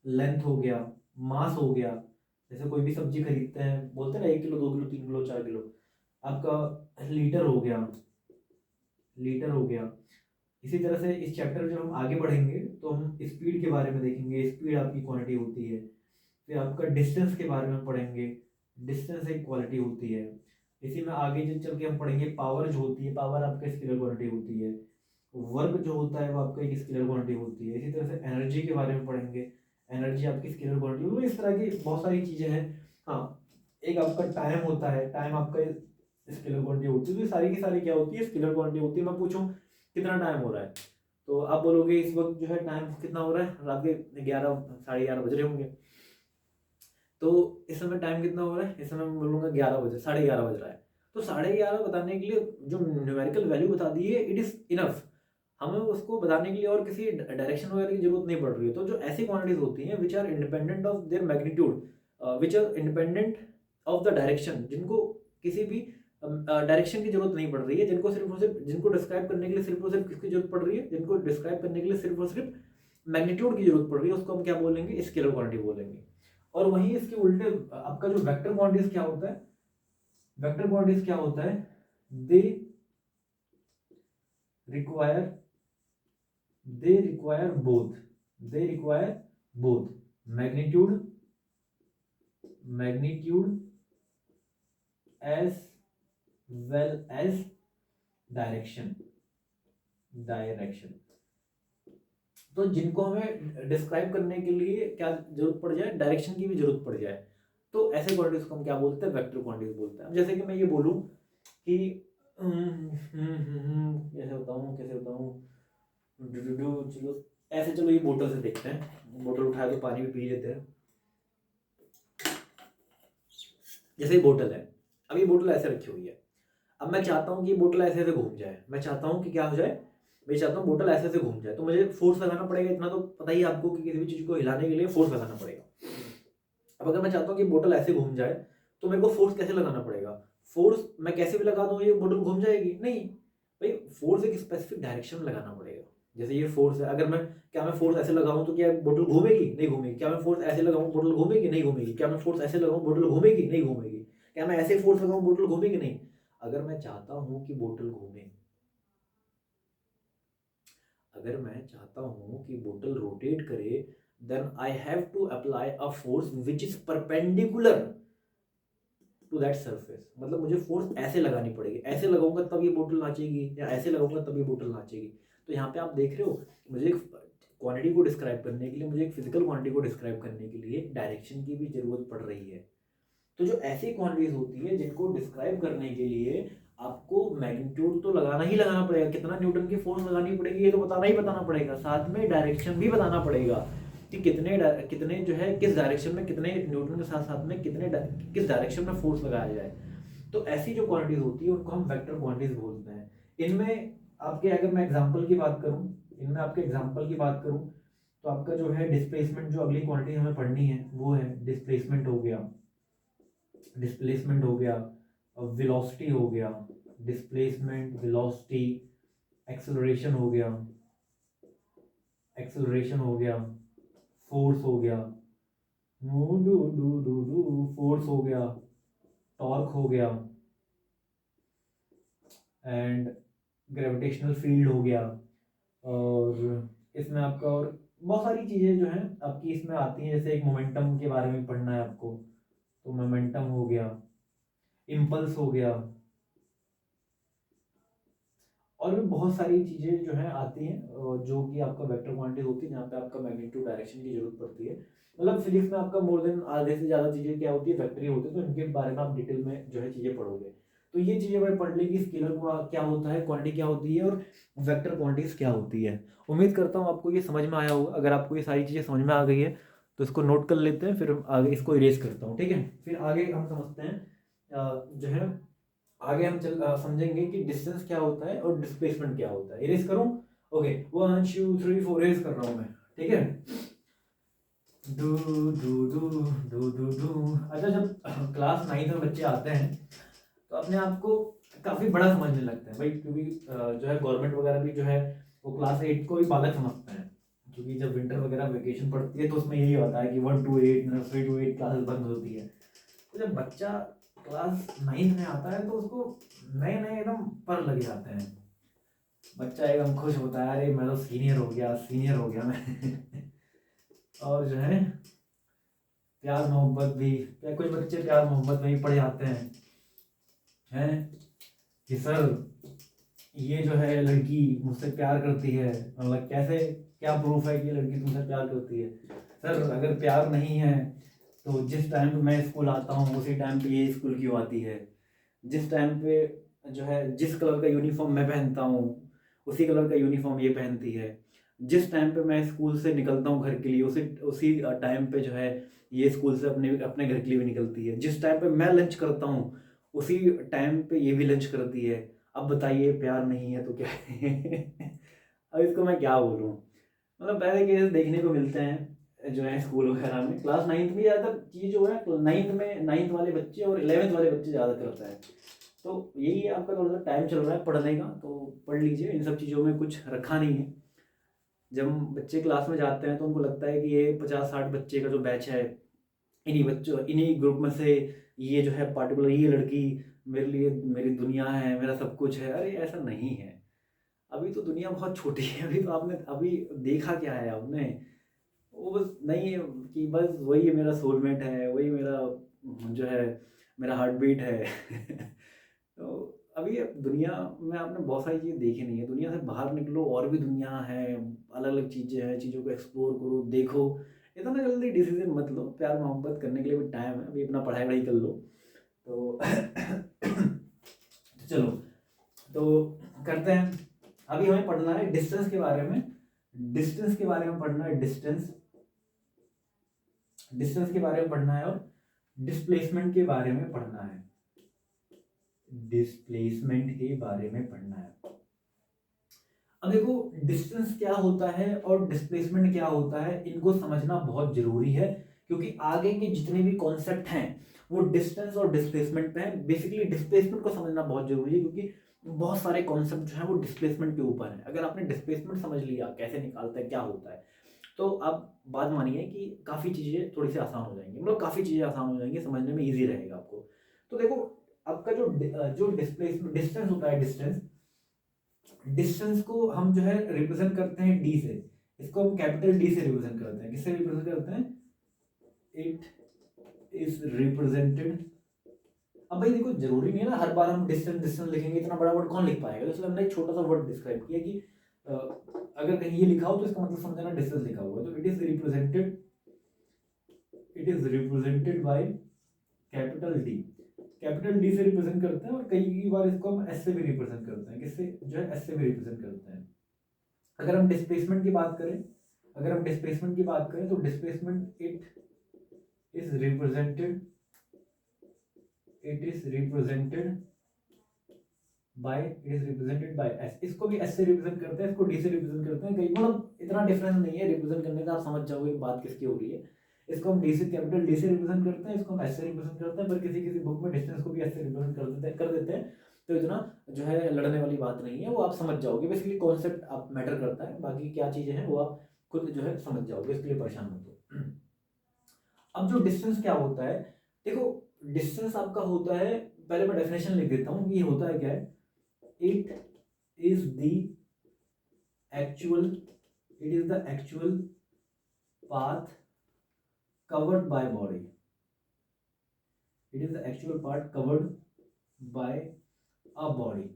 लेंथ हो गया, मास हो गया। जैसे कोई भी सब्जी खरीदते हैं, बोलते हैं ना 1 किलो, 2 किलो, 3 किलो, 4 किलो। आपका लीटर हो गया, लीटर हो गया। इसी तरह से इस चैप्टर में जब हम आगे बढ़ेंगे तो हम स्पीड के बारे में देखेंगे, स्पीड आपकी क्वांटिटी होती है। फिर आपका डिस्टेंस के बारे में पढ़ेंगे, डिस्टेंस एक क्वालिटी होती है। इसी में आगे जो चल के हम पढ़ेंगे पावर जो होती है, पावर आपका स्केलर क्वांटिटी होती है। वर्क जो होता है वो आपका एक स्केलर क्वांटिटी होती है। इसी तरह से एनर्जी के बारे में पढ़ेंगे, एनर्जी आपकी स्केलर क्वांटिटी। तो इस तरह की बहुत सारी चीज़ें हैं। हाँ, एक आपका टाइम होता है, टाइम आपका स्केलर क्वांटिटी होती है। तो ये सारी की सारी क्या होती है? स्केलर क्वांटिटी होती है। मैं पूछूं कितना टाइम हो रहा है, तो आप बोलोगे इस वक्त जो है टाइम कितना हो रहा है, रात के 11, 11:30 बज रहे होंगे। तो इस समय टाइम कितना हो रहा है? इस समय मैं बोलूँगा 11 बजे, 11:30 बज रहा है। तो 11:30 बताने के लिए जो न्यूमेरिकल वैल्यू बता दी है, इट इज़ इनफ। हमें उसको बताने के लिए और किसी डायरेक्शन वगैरह की जरूरत नहीं पड़ रही है। तो जो ऐसी क्वांटिटीज होती हैं which are independent of their magnitude, which are independent of the direction, जिनको किसी भी डायरेक्शन की जरूरत नहीं पड़ रही है, जिनको सिर्फ और सिर्फ, जिनको डिस्क्राइब करने के लिए सिर्फ और सिर्फ किसकी जरूरत पड़ रही है, जिनको डिस्क्राइब करने के लिए सिर्फ और सिर्फ मैग्नीट्यूड की जरूरत पड़ रही है, उसको हम क्या बोलेंगे? स्केलर क्वांटिटी बोलेंगे। और वहीं इसके उल्टे आपका जो वेक्टर क्वांटिटीज क्या होता है? वेक्टर क्वांटिटीज क्या होता है? They require both, they require both magnitude as well as direction। तो जिनको हमें डिस्क्राइब करने के लिए क्या जरूरत पड़ जाए? डायरेक्शन की भी जरूरत पड़ जाए। तो ऐसे क्वांटिटीज को हम क्या बोलते हैं? वेक्टर क्वांटिटीज बोलते हैं। अब जैसे कि मैं ये बोलूं कि कैसे बताऊं, चलो ऐसे, चलो ये बोतल से देखते हैं, बोतल उठाए तो पानी भी पी लेते हैं। जैसे ये बोतल है, अब ये बोतल ऐसे रखी हुई है। अब मैं चाहता हूँ कि ये बोतल ऐसे ऐसे घूम जाए। मैं चाहता हूँ कि क्या हो जाए? मैं चाहता हूँ बोतल ऐसे ऐसे घूम जाए। तो मुझे फोर्स लगाना पड़ेगा, इतना तो पता ही है आपको कि किसी भी चीज को हिलाने के लिए फोर्स लगाना पड़ेगा। अब अगर मैं चाहता हूँ कि बोतल ऐसे घूम जाए, तो मेरे को फोर्स कैसे लगाना पड़ेगा? फोर्स मैं कैसे भी लगा दूँ, ये बोतल घूम जाएगी? नहीं भाई, फोर्स एक स्पेसिफिक डायरेक्शन में लगाना पड़ेगा। जैसे ये फोर्स है, अगर क्या मैं फोर्स ऐसे लगाऊं तो क्या बोतल घूमेगी? नहीं घूमेगी। क्या मैं फोर्स ऐसे लगाऊं बोतल घूमेगी? नहीं घूमेगी। क्या मैं फोर्स ऐसे लगाऊं बोतल घूमेगी? नहीं घूमेगी। क्या मैं ऐसे फोर्स लगाऊं बोतल घूमेगी? नहीं। अगर मैं चाहता हूं कि बोतल घूमे, अगर मैं चाहता हूं कि बोतल रोटेट करे, then I have to apply a force which is perpendicular to that surface. मतलब मुझे फोर्स ऐसे लगानी पड़ेगी, ऐसे लगाऊंगा तब ये बोतल नाचेगी, या ऐसे लगाऊंगा तब ये बोतल नाचेगी। तो यहाँ पे आप देख रहे हो, मुझे एक क्वांटिटी को डिस्क्राइब करने के लिए, मुझे एक फिजिकल क्वांटिटी को डिस्क्राइब करने के लिए डायरेक्शन की भी जरूरत पड़ रही है। तो जो ऐसी क्वांटिटीज होती है जिनको डिस्क्राइब करने के लिए आपको मैग्नीट्यूड तो लगाना ही लगाना पड़ेगा, कितना न्यूटन की फोर्स लगानी पड़ेगी ये तो बताना ही बताना पड़ेगा, साथ में डायरेक्शन भी बताना पड़ेगा कि कितने जो है किस डायरेक्शन में, कितने न्यूटन के साथ साथ में किस डायरेक्शन में फोर्स लगाया जाए। तो ऐसी जो क्वांटिटीज होती है उनको हम वेक्टर क्वांटिटीज बोलते हैं। इनमें आपके, अगर मैं एग्जांपल की बात करूं, इनमें आपके एग्जांपल की बात करूं तो आपका जो है डिस्प्लेसमेंट, जो अगली क्वांटिटी हमें पढ़नी है वो है डिस्प्लेसमेंट हो गया, डिस्प्लेसमेंट हो गया, वेलोसिटी हो गया, डिस्प्लेसमेंट, वेलोसिटी, एक्सेलरेशन हो गया, एक्सेलरेशन हो गया, फोर्स हो गया, फोर्स हो गया, टॉर्क हो गया, एंड ग्रेविटेशनल फील्ड हो गया। और इसमें आपका और बहुत सारी चीज़ें जो हैं आपकी इसमें आती हैं, जैसे एक मोमेंटम के बारे में पढ़ना है आपको, तो मोमेंटम हो गया, इम्पल्स हो गया, और भी बहुत सारी चीज़ें जो हैं आती हैं जो कि आपका वेक्टर क्वांटिटी होती है, जहाँ पे आपका मैग्नीट्यूड डायरेक्शन की जरूरत पड़ती है। मतलब फिजिक्स में आपका मोर देन आधे से ज़्यादा चीज़ें क्या होती है, वेक्टर ही होते हैं। तो इनके बारे में आप डिटेल में जो है चीज़ें पढ़ोगे, तो ये चीज़ें मैं पढ़ ली कि स्केलर क्या होता है, क्वांटिटी क्या होती है, और वेक्टर क्वांटिटीज क्या होती है। उम्मीद करता हूँ आपको ये समझ में आया होगा। अगर आपको ये सारी चीज़ें समझ में आ गई है तो इसको नोट कर लेते हैं, फिर आगे इसको इरेज करता हूँ, ठीक है। फिर आगे हम समझते हैं जो है, आगे हम समझेंगे कि डिस्टेंस क्या होता है और डिस्प्लेसमेंट क्या होता है। इरेज करूं? ओके, 1 2 3 4 इरेज कर रहा हूं मैं, ठीक है। Do do do do do do. अच्छा, जब क्लास 9 में बच्चे आते हैं तो अपने आप को काफ़ी बड़ा समझने लगते हैं भाई, क्योंकि जो है गवर्नमेंट वगैरह भी जो है वो क्लास 8 को भी बालक समझते हैं, क्योंकि जब विंटर वगैरह वेकेशन पड़ती है तो उसमें यही होता है कि 1 to 8, नर्सरी टू 8 क्लासेस बंद होती है। तो जब बच्चा क्लास 9 में आता है तो उसको नए नए एकदम पर लग जाते हैं। बच्चा एकदम खुश होता है, अरे मैं तो सीनियर हो गया मैं और जो है प्यार मोहब्बत भी, क्या कुछ बच्चे प्यार मोहब्बत में ही पड़ जाते हैं कि सर ये जो है लड़की मुझसे प्यार करती है। मतलब कैसे, क्या प्रूफ है कि ये लड़की तुमसे प्यार करती है? सर अगर प्यार नहीं है तो जिस टाइम पे मैं स्कूल आता हूँ उसी टाइम पे ये स्कूल क्यों आती है? जिस टाइम पे जो है जिस कलर का यूनिफॉर्म मैं पहनता हूँ उसी कलर का यूनिफॉर्म ये पहनती है। जिस टाइम पे मैं स्कूल से निकलता हूँ घर के लिए उसी उसी टाइम पे जो है ये स्कूल से अपने अपने घर के लिए भी निकलती है। जिस टाइम पे मैं लंच करता हूँ उसी टाइम पे ये भी लंच करती है। अब बताइए प्यार नहीं है तो क्या है? अब इसको मैं क्या बोलूँ? मतलब ऐसे केस देखने को मिलते हैं जो है स्कूल वगैरह में। क्लास 9th में ज़्यादातर चीज़ जो है 9th वाले बच्चे और 11th वाले बच्चे ज़्यादा करता है। तो यही है, आपका थोड़ा सा टाइम चल रहा है पढ़ने का तो पढ़ लीजिए, इन सब चीज़ों में कुछ रखा नहीं है। जब बच्चे क्लास में जाते हैं तो उनको लगता है कि ये 50-60 बच्चे का जो बैच है, इन्हीं ग्रुप में से ये जो है पार्टिकुलर ये लड़की मेरे लिए मेरी दुनिया है, मेरा सब कुछ है। अरे ऐसा नहीं है, अभी तो दुनिया बहुत छोटी है। अभी तो आपने अभी देखा क्या है आपने? वो बस नहीं है कि बस वही मेरा सोलमेट है, वही मेरा जो है मेरा हार्ट बीट है। तो अभी दुनिया में आपने बहुत सारी चीज़ें देखी नहीं है। दुनिया से बाहर निकलो, और भी दुनिया है, अलग अलग चीज़ें हैं, चीज़ों को एक्सप्लोर करो, देखो। इतना जल्दी डिसीजन मत लो, प्यार मोहब्बत करने के लिए भी टाइम है, अभी अपना पढ़ाई वढ़ाई कर लो। तो तो चलो, तो करते हैं। अभी हमें पढ़ना है डिस्टेंस के बारे में। डिस्टेंस के बारे में पढ़ना है, डिस्टेंस के बारे में पढ़ना है, और डिस्प्लेसमेंट के बारे में पढ़ना है। डिस्प्लेसमेंट के बारे में पढ़ना है। अब देखो, डिस्टेंस क्या होता है और डिस्प्लेसमेंट क्या होता है, इनको समझना बहुत जरूरी है, क्योंकि आगे के जितने भी कॉन्सेप्ट हैं वो डिस्टेंस और डिस्प्लेसमेंट पे हैं। बेसिकली डिस्प्लेसमेंट को समझना बहुत जरूरी है, क्योंकि बहुत सारे कॉन्सेप्ट जो है वो डिस्प्लेसमेंट के ऊपर है। अगर आपने डिस्प्लेसमेंट समझ लिया कैसे निकालता है क्या होता है, तो आप बात मानिए कि काफ़ी चीज़ें थोड़ी सी आसान हो जाएंगी, मतलब काफ़ी चीज़ें आसान हो जाएंगी, समझने में ईजी रहेगा आपको। तो देखो, आपका जो डिस्प्लेसमेंट डिस्टेंस होता है, डिस्टेंस को हम जो है रिप्रेजेंट करते हैं डी से। इसको हम कैपिटल डी से रिप्रेजेंट करते हैं। किससे रिप्रेजेंट करते हैं? It is represented. अब भाई देखो, जरूरी नहीं है ना हर बार हम डिस्टेंस डिस्टेंस लिखेंगे, इतना बड़ा वर्ड कौन लिख पाएगा, तो इसलिए हमने एक छोटा सा वर्ड डिस्क्राइब किया कि अगर कहीं ये लिखा हो तो इसका मतलब समझना डिस्टेंस लिखा हुआ है। तो it is represented by capital D. Capital D से रिप्रेजेंट करते हैं, और कई बार इसको हम एस से भी रिप्रेजेंट करते हैं। किससे? जो है एस से भी रिप्रेजेंट करते हैं। अगर हम डिस्प्लेसमेंट की बात करें तो displacement is represented by S. इसको भी एस से रिप्रेजेंट करते हैं, इसको डी से रिप्रेजेंट करते हैं। कई मतलब इतना डिफरेंस नहीं है रिप्रेजेंट करने का, आप समझ जाओगे बात किसकी हो रही है। इसको हम डी से, कैपिटल डी से रिप्रेजेंट करते हैं, इसको हम एस से रिप्रेजेंट करते हैं, पर किसी किसी बुक में डिस्टेंस को भी एस से रिप्रेजेंट कर देते हैं। तो इतना जो है लड़ने वाली बात नहीं है, वो आप समझ जाओगे। बेसिकली कॉन्सेप्ट आप मैटर करता है, बाकी क्या चीजें हैं वो आप खुद जो है समझ जाओगे, इसके लिए परेशान मत हो। अब जो डिस्टेंस क्या होता है, देखो डिस्टेंस आपका होता है, पहले मैं डेफिनेशन लिख देता हूँ, ये होता है क्या है? It is the actual path covered by body. It is the actual path covered by a body.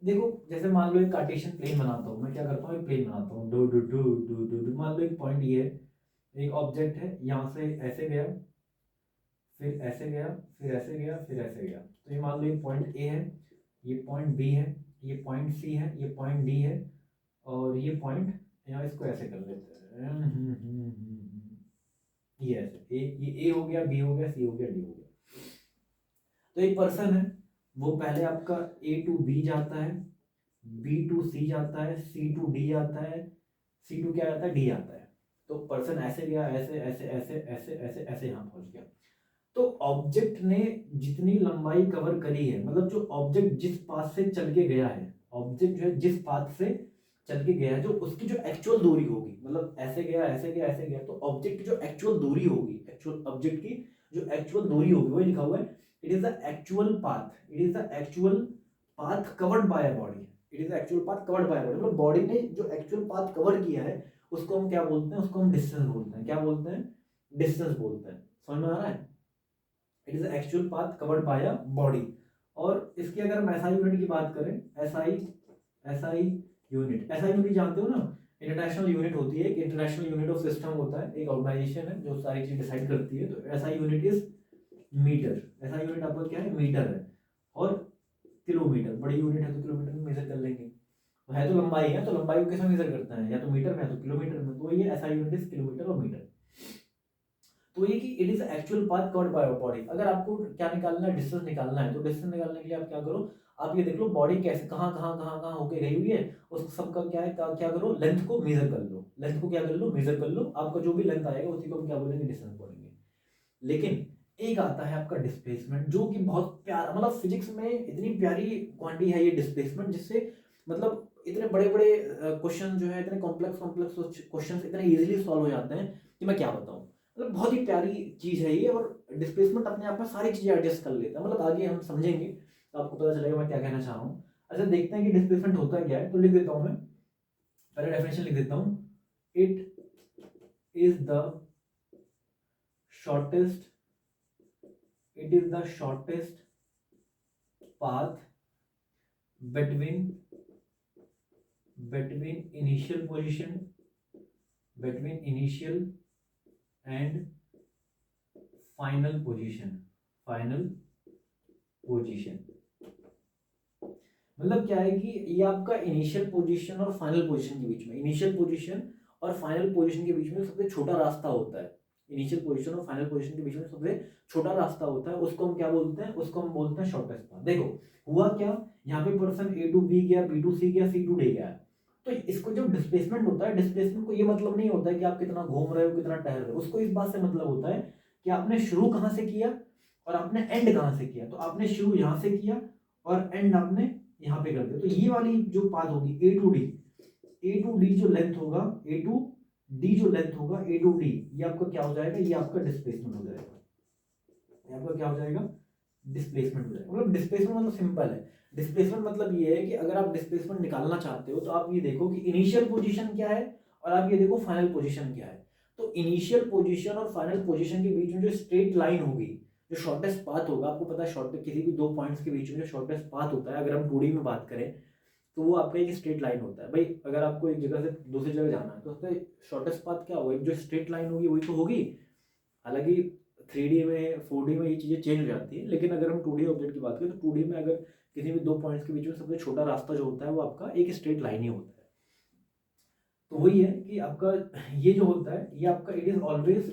देखो, जैसे मान लो एक कार्टेशियन प्लेन बनाता हूँ, मैं क्या करता हूँ, एक प्लेन बनाता हूँ, do do do do do do. मान लो एक पॉइंट ये है, एक ऑब्जेक्ट है, यहाँ से ऐसे गया, फिर ऐसे गया, फिर ऐसे गया, फिर ऐसे गया। तो ये मान लो एक पॉइंट ए है, ये पॉइंट बी है, ये पॉइंट सी है, ये पॉइंट डी है, और ये पॉइंट यहाँ, इसको ऐसे कर लेते हैं। ये ऐसे ये ए हो गया, बी हो गया, सी हो गया, डी हो गया। तो एक पर्सन है, वो पहले आपका ए टू बी जाता है, बी टू सी जाता है, सी टू डी जाता है, सी टू क्या आता है? डी आता है। तो पर्सन ऐसे गया, ऐसे ऐसे ऐसे ऐसे ऐसे ऐसे यहाँ पहुंच गया। तो ऑब्जेक्ट ने जितनी लंबाई कवर करी है, मतलब जो ऑब्जेक्ट जिस पाथ से चल के गया है, ऑब्जेक्ट जो है जिस पाथ से चल के गया है, जो उसकी जो एक्चुअल दूरी होगी, मतलब ऐसे गया, ऐसे गया, ऐसे गया, तो ऑब्जेक्ट की जो एक्चुअल दूरी होगी, एक्चुअल ऑब्जेक्ट की जो एक्चुअल दूरी होगी, वही लिखा हुआ है, it is the actual path covered by a body. It is the actual path covered by a body, मतलब बॉडी ने जो एक्चुअल पाथ कवर किया है, उसको हम क्या बोलते हैं? उसको हम डिस्टेंस बोलते हैं। क्या बोलते हैं? डिस्टेंस बोलते हैं। समझ में आ रहा है? It is actual path covered by a body. और इसकी अगर हम एसआई यूनिट की बात करें, एसआई यूनिट जानते हो ना? इंटरनेशनल यूनिट होती है, एक इंटरनेशनल यूनिट ऑफ सिस्टम होता है, एक ऑर्गेनाइजेशन है जो सारी चीज डिसाइड करती है। तो SI unit is metre. SI unit आपका क्या है? मीटर है। और किलोमीटर, बड़ी यूनिट है तो किलोमीटर में मेजर कर लेंगे। तो है तो लंबाई है, तो लंबाई को कैसे मेजर करता है? या तो मीटर में, या तो किलोमीटर में। तो ये एसआई यूनिट इज किलोमीटर और मीटर। तो ये कि it is actual path covered by body. अगर आपको क्या निकालना है? डिस्टेंस निकालना है। तो डिस्टेंस निकालने के लिए आप क्या करो, आप ये देख लो बॉडी कैसे कहाँ कहाँ कहाँ कहाँ होके गई हुई है, उस सबका क्या है, क्या करो, लेंथ को मेजर कर लो। लेंथ को क्या कर लो? मेजर कर लो। आपका जो भी लेंथ आएगा उसी को हम क्या बोलेंगे? डिस्टेंस बोलेंगे। लेकिन एक आता है आपका डिस्प्लेसमेंट, जो कि बहुत प्यारा, मतलब फिजिक्स में इतनी प्यारी क्वांटिटी है ये डिस्प्लेसमेंट, जिससे मतलब इतने बड़े बड़े क्वेश्चन जो है, इतने कॉम्प्लेक्स क्वेश्चन इतने इजीली सॉल्व हो जाते हैं कि मैं क्या बताऊं। मतलब बहुत ही प्यारी चीज है ये, और डिस्प्लेसमेंट अपने आप में सारी चीजें एडजस्ट कर लेता है। मतलब आगे हम समझेंगे तो आपको पता चलेगा मैं क्या कहना चाह रहा हूँ। अच्छा, देखते हैं कि डिस्प्लेसमेंट होता है क्या है। तो लिख देता हूँ मैं, पहले डेफिनेशन लिख देता हूँ। It is the shortest path between initial and final position। मतलब क्या है कि ये आपका इनिशियल पोजीशन और फाइनल पोजीशन के बीच में, इनिशियल पोजीशन और फाइनल पोजीशन के बीच में सबसे छोटा रास्ता होता है। इनिशियल पोजीशन और फाइनल पोजीशन के बीच में सबसे छोटा रास्ता होता है, उसको हम क्या बोलते हैं? उसको हम बोलते हैं शॉर्टेस्ट पाथ। देखो हुआ क्या, यहाँ पे पर्सन ए टू बी गया, बी टू सी गया, सी टू डी गया। तो इसको जो डिस्प्लेसमेंट होता है, डिस्प्लेसमेंट को ये मतलब नहीं होता है कि आप कितना घूम रहे हो, कितना टहल रहे हो। उसको इस बात से मतलब होता है कि आपने शुरू कहाँ से किया और आपने एंड कहाँ से किया। तो आपने शुरू यहाँ से किया और एंड आपने यहाँ पे कर दिया। तो ये वाली जो पाथ होगी ए टू डी जो लेंथ होगा, ए टू डी जो लेंथ होगा, ए टू डी, ये आपका क्या हो जाएगा, ये आपका डिस्प्लेसमेंट हो जाएगा। ये आपका क्या हो जाएगा, डिस्प्लेसमेंट हो जाएगा। मतलब डिस्प्लेसमेंट मतलब सिंपल है। डिस्प्लेसमेंट मतलब ये है कि अगर आप डिस्प्लेसमेंट निकालना चाहते हो तो आप ये देखो कि इनिशियल पोजीशन क्या है और आप ये देखो फाइनल पोजीशन क्या है। तो इनिशियल पोजीशन और फाइनल पोजीशन के बीच में जो स्ट्रेट लाइन होगी, जो शॉर्टेस्ट पाथ होगा, आपको पता है शॉर्टेस्ट किसी भी दो पॉइंट्स के बीच में जो शॉर्टेस्ट पाथ होता है, अगर हम 2D में बात करें तो वो आपका एक स्ट्रेट लाइन होता है। भाई अगर आपको एक जगह से दूसरी जगह जाना है तो उसका शॉर्टेस्ट पाथ क्या होगा, एक जो स्ट्रेट लाइन होगी वही तो होगी। हालांकि 3D में 4D में ये चीज़ें चेंज हो जाती है, लेकिन अगर हम 2D ऑब्जेक्ट की बात करें तो 2D में अगर किसी भी दो पॉइंट्स के बीच में सबसे छोटा रास्ता जो होता है वो आपका एक स्ट्रेट लाइन ही होता है। तो वही है कि आपका ये जो होता है ये आपका it is always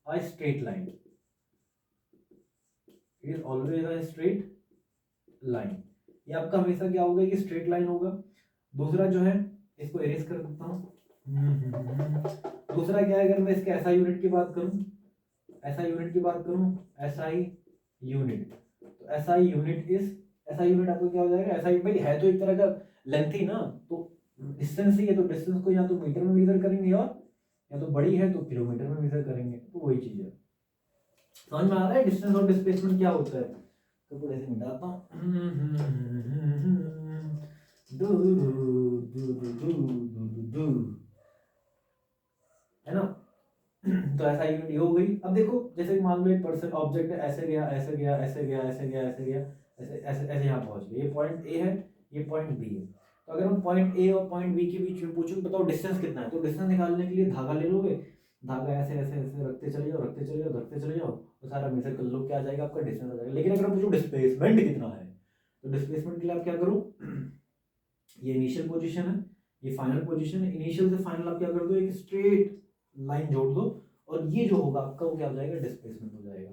a straight line, it is always a straight line. ये आपका हमेशा क्या होगा, ये स्ट्रेट लाइन होगा। दूसरा जो है इसको इरेज कर सकता हूँ। दूसरा क्या है, अगर मैं इसके एसआई यूनिट की बात करूं, एसआई यूनिट की बात करूं, एसआई यूनिट, तो SI unit is, SI unit आपको क्या हो जाएगा, एसआई भाई है तो एक तरह का लेंथ ही ना, तो डिस्टेंस ही है, तो डिस्टेंस को या तो मीटर में मेजर करेंगे और या तो बड़ी है तो किलोमीटर में मेजर करेंगे। तो वही चीज है, समझ में आ रहा है डिस्टेंस और डिस्प्लेसमेंट क्या होता है। तो थोड़े से मिटाता हूँ, है ना। तो ऐसा यूनिट हो गई। अब देखो जैसे मान लो एक पर्सन ऑब्जेक्ट है, ऐसे गया ऐसे गया ऐसे गया ऐसे गया ऐसे गया ऐसे ऐसे ऐसे यहाँ पहुंच गया, ये पॉइंट ए है ये पॉइंट बी है। तो अगर हम पॉइंट ए और पॉइंट बी के बीच में पूछूं बताओ डिस्टेंस कितना है, तो डिस्टेंस निकालने के लिए धागा ले लोगे, धागा ऐसे ऐसे ऐसे रखते चले जाओ रखते चले जाओ रखते चले जाओ, तो सारा मेजर कर लो, क्या आ जाएगा आपका डिस्टेंस आ जाएगा। लेकिन अगर पूछो डिस्प्लेसमेंट कितना है, तो डिस्प्लेसमेंट के लिए आप क्या करो, ये इनिशियल पोजीशन है ये फाइनल पोजीशन है, इनिशियल से फाइनल आप क्या कर दो, एक स्ट्रेट लाइन जोड़ दो और ये जो होगा आपका वो क्या हो जाएगा, डिस्प्लेसमेंट हो जाएगा।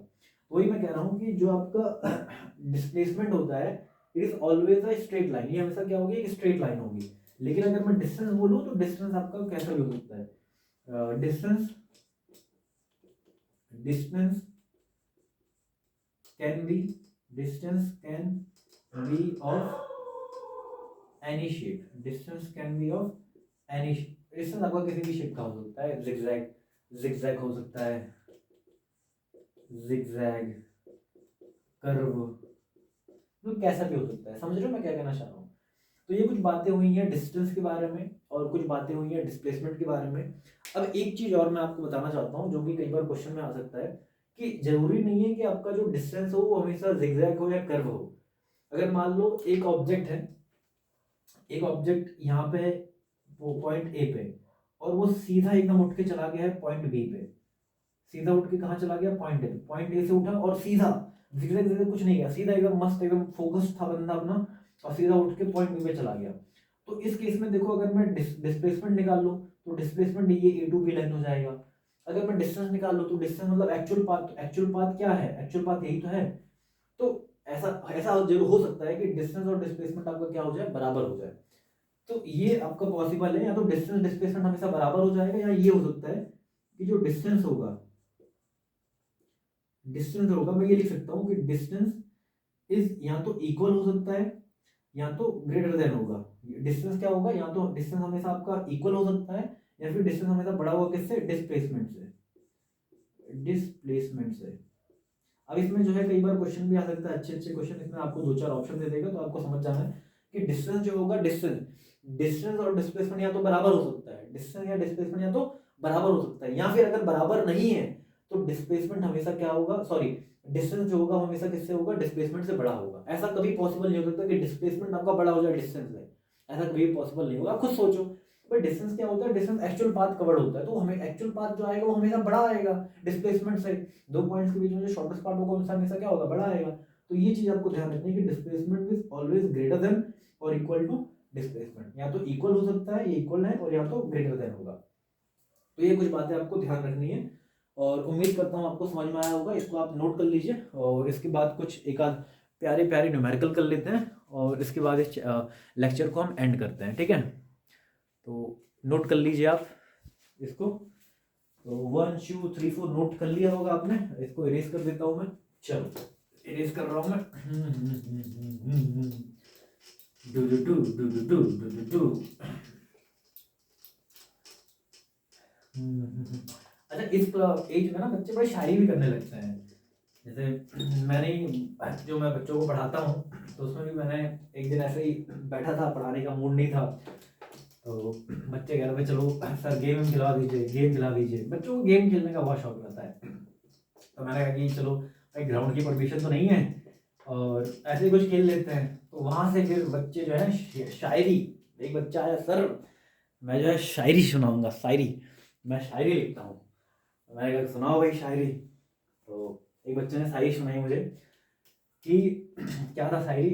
वही मैं कह रहा हूँ कि जो आपका डिस्प्लेसमेंट होता है it is always a straight line, ये हमेशा क्या होगी, एक स्ट्रेट लाइन होगी। लेकिन अगर मैं डिस्टेंस बोलूँ तो डिस्टेंस आपका कैसा भी हो सकता है, distance distance can be, distance can be of any shape, distance can be of any, distance आपका किसी भी शेप का हो सकता है, जिगजैग जिगजैग हो सकता है, जिगजैग कर्व, तो कैसा भी हो सकता है। समझ रहे हो मैं क्या कहना चाह रहा हूँ। तो ये कुछ बातें हुई हैं डिस्टेंस के बारे में और कुछ बातें हुई हैं डिस्प्लेसमेंट के बारे में। अब एक चीज और मैं आपको बताना चाहता हूँ जो कि कई बार क्वेश्चन में आ सकता है कि जरूरी नहीं है कि आपका जो डिस्टेंस हो वो हमेशा जिगजैग हो या कर्व हो। अगर मान लो एक ऑब्जेक्ट है, एक ऑब्जेक्ट यहाँ पे है वो पॉइंट ए पे, और वो सीधा एकदम उठ के चला गया है पॉइंट बी पे, सीधा उठ के कहाँ चला गया, पॉइंट ए, पॉइंट ए से उठा और सीधा जिगजैग जिगजैग कुछ नहीं किया, सीधा एकदम मस्त एकदम फोकस था बंदा अपना और सीधा उठ के पॉइंट बी पे चला गया। तो इस केस में देखो अगर मैं डिस्प्लेसमेंट निकाल लूँ तो डिस्प्लेसमेंट ये ए टू बी लेंथ हो जाएगा। अगर मैं डिस्टेंस निकाल लूँ तो डिस्टेंस मतलब एक्चुअल पाथ, तो एक्चुअल पाथ क्या है, एक्चुअल पाथ यही तो है। तो ऐसा ऐसा जरूर हो सकता है कि डिस्टेंस और डिस्प्लेसमेंट आपका क्या हो जाए, बराबर हो जाए। तो ये आपका पॉसिबल है, या तो डिस्टेंस डिस्प्लेसमेंट हमेशा बराबर हो जाएगा, या ये हो सकता है कि जो डिस्टेंस होगा, डिस्टेंस होगा मैं ये लिख सकता हूँ कि डिस्टेंस इज या तो इक्वल हो सकता है या तो ग्रेटर देन होगा। डिस्टेंस क्या होगा, या तो डिस्टेंस हमेशा आपका इक्वल हो सकता है या फिर डिस्टेंस हमेशा बड़ा होगा किससे, डिस्प्लेसमेंट से, डिस्प्लेसमेंट से। अब इसमें जो है कई बार क्वेश्चन भी आ सकता है, अच्छे अच्छे क्वेश्चन इसमें आपको दो चार ऑप्शन दे देगा, तो आपको समझ जाना है कि डिस्टेंस जो होगा, डिस्टेंस डिस्टेंस और डिस्प्लेसमेंट या तो बराबर हो सकता है, डिस्टेंस या डिस्प्लेसमेंट या तो बराबर हो सकता है, या फिर अगर बराबर नहीं है तो डिस्प्लेसमेंट हमेशा क्या होगा, सॉरी डिस्टेंस जो होगा हमेशा किससे होगा, डिस्प्लेसमेंट से बड़ा होगा। ऐसा कभी पॉसिबल नहीं हो सकता कि डिस्प्लेसमेंट आपका बड़ा हो जाए डिस्टेंस से, ऐसा कभी पॉसिबल नहीं होगा। आप खुद सोचो भाई डिस्टेंस क्या होता है, डिस्टेंस एक्चुअल पाथ कवर्ड होता है, तो हमें एक्चुअल पाथ जो आएगा वो हमेशा बड़ा आएगा डिस्प्लेसमेंट से। दो पॉइंट्स के बीच में जो शॉर्टेस्ट पार्ट होगा उनसे हमेशा क्या होगा, बड़ा आएगा। तो ये चीज आपको ध्यान रखनी है कि displacement is always greater than और इक्वल टू डिस्प्लेसमेंट, या तो इक्वल हो सकता है, ये इक्वल है, और या तो ग्रेटर देन होगा। तो ये कुछ बातें आपको ध्यान रखनी है और उम्मीद करता हूँ आपको समझ में आया होगा। इसको आप नोट कर लीजिए और इसके बाद कुछ एक आध प्यारे प्यारे न्यूमेरिकल कर लेते हैं और इसके बाद इस लेक्चर को हम एंड करते हैं, ठीक है। तो नोट कर लीजिए आप इसको। तो 1 2 3 4 नोट कर लिया होगा आपने, इसको इरेज कर देता हूँ मैं। चलो इरेज कर रहा हूँ मैं। Do do do do do do do do do. अच्छा, इस एज में ना बच्चे बड़ी शायरी भी करने लगते हैं। जैसे मैं बच्चों को पढ़ाता हूँ, तो उसमें भी मैंने एक दिन ऐसे ही बैठा था, पढ़ाने का मूड नहीं था, तो बच्चे कह रहे थे चलो सर गेम खिला दीजिए। बच्चों को गेम खेलने का बहुत शौक रहता है। तो मैंने कहा कि चलो भाई, ग्राउंड की परमिशन तो नहीं है और ऐसे ही कुछ खेल लेते हैं। तो वहाँ से फिर बच्चे जो है शायरी, एक बच्चा आया, सर मैं जो है शायरी सुनाऊंगा, मैं शायरी लिखता हूँ। मैंने कहा सुनाओ भाई शायरी। तो एक बच्चे ने शायरी सुनाई मुझे कि क्या था शायरी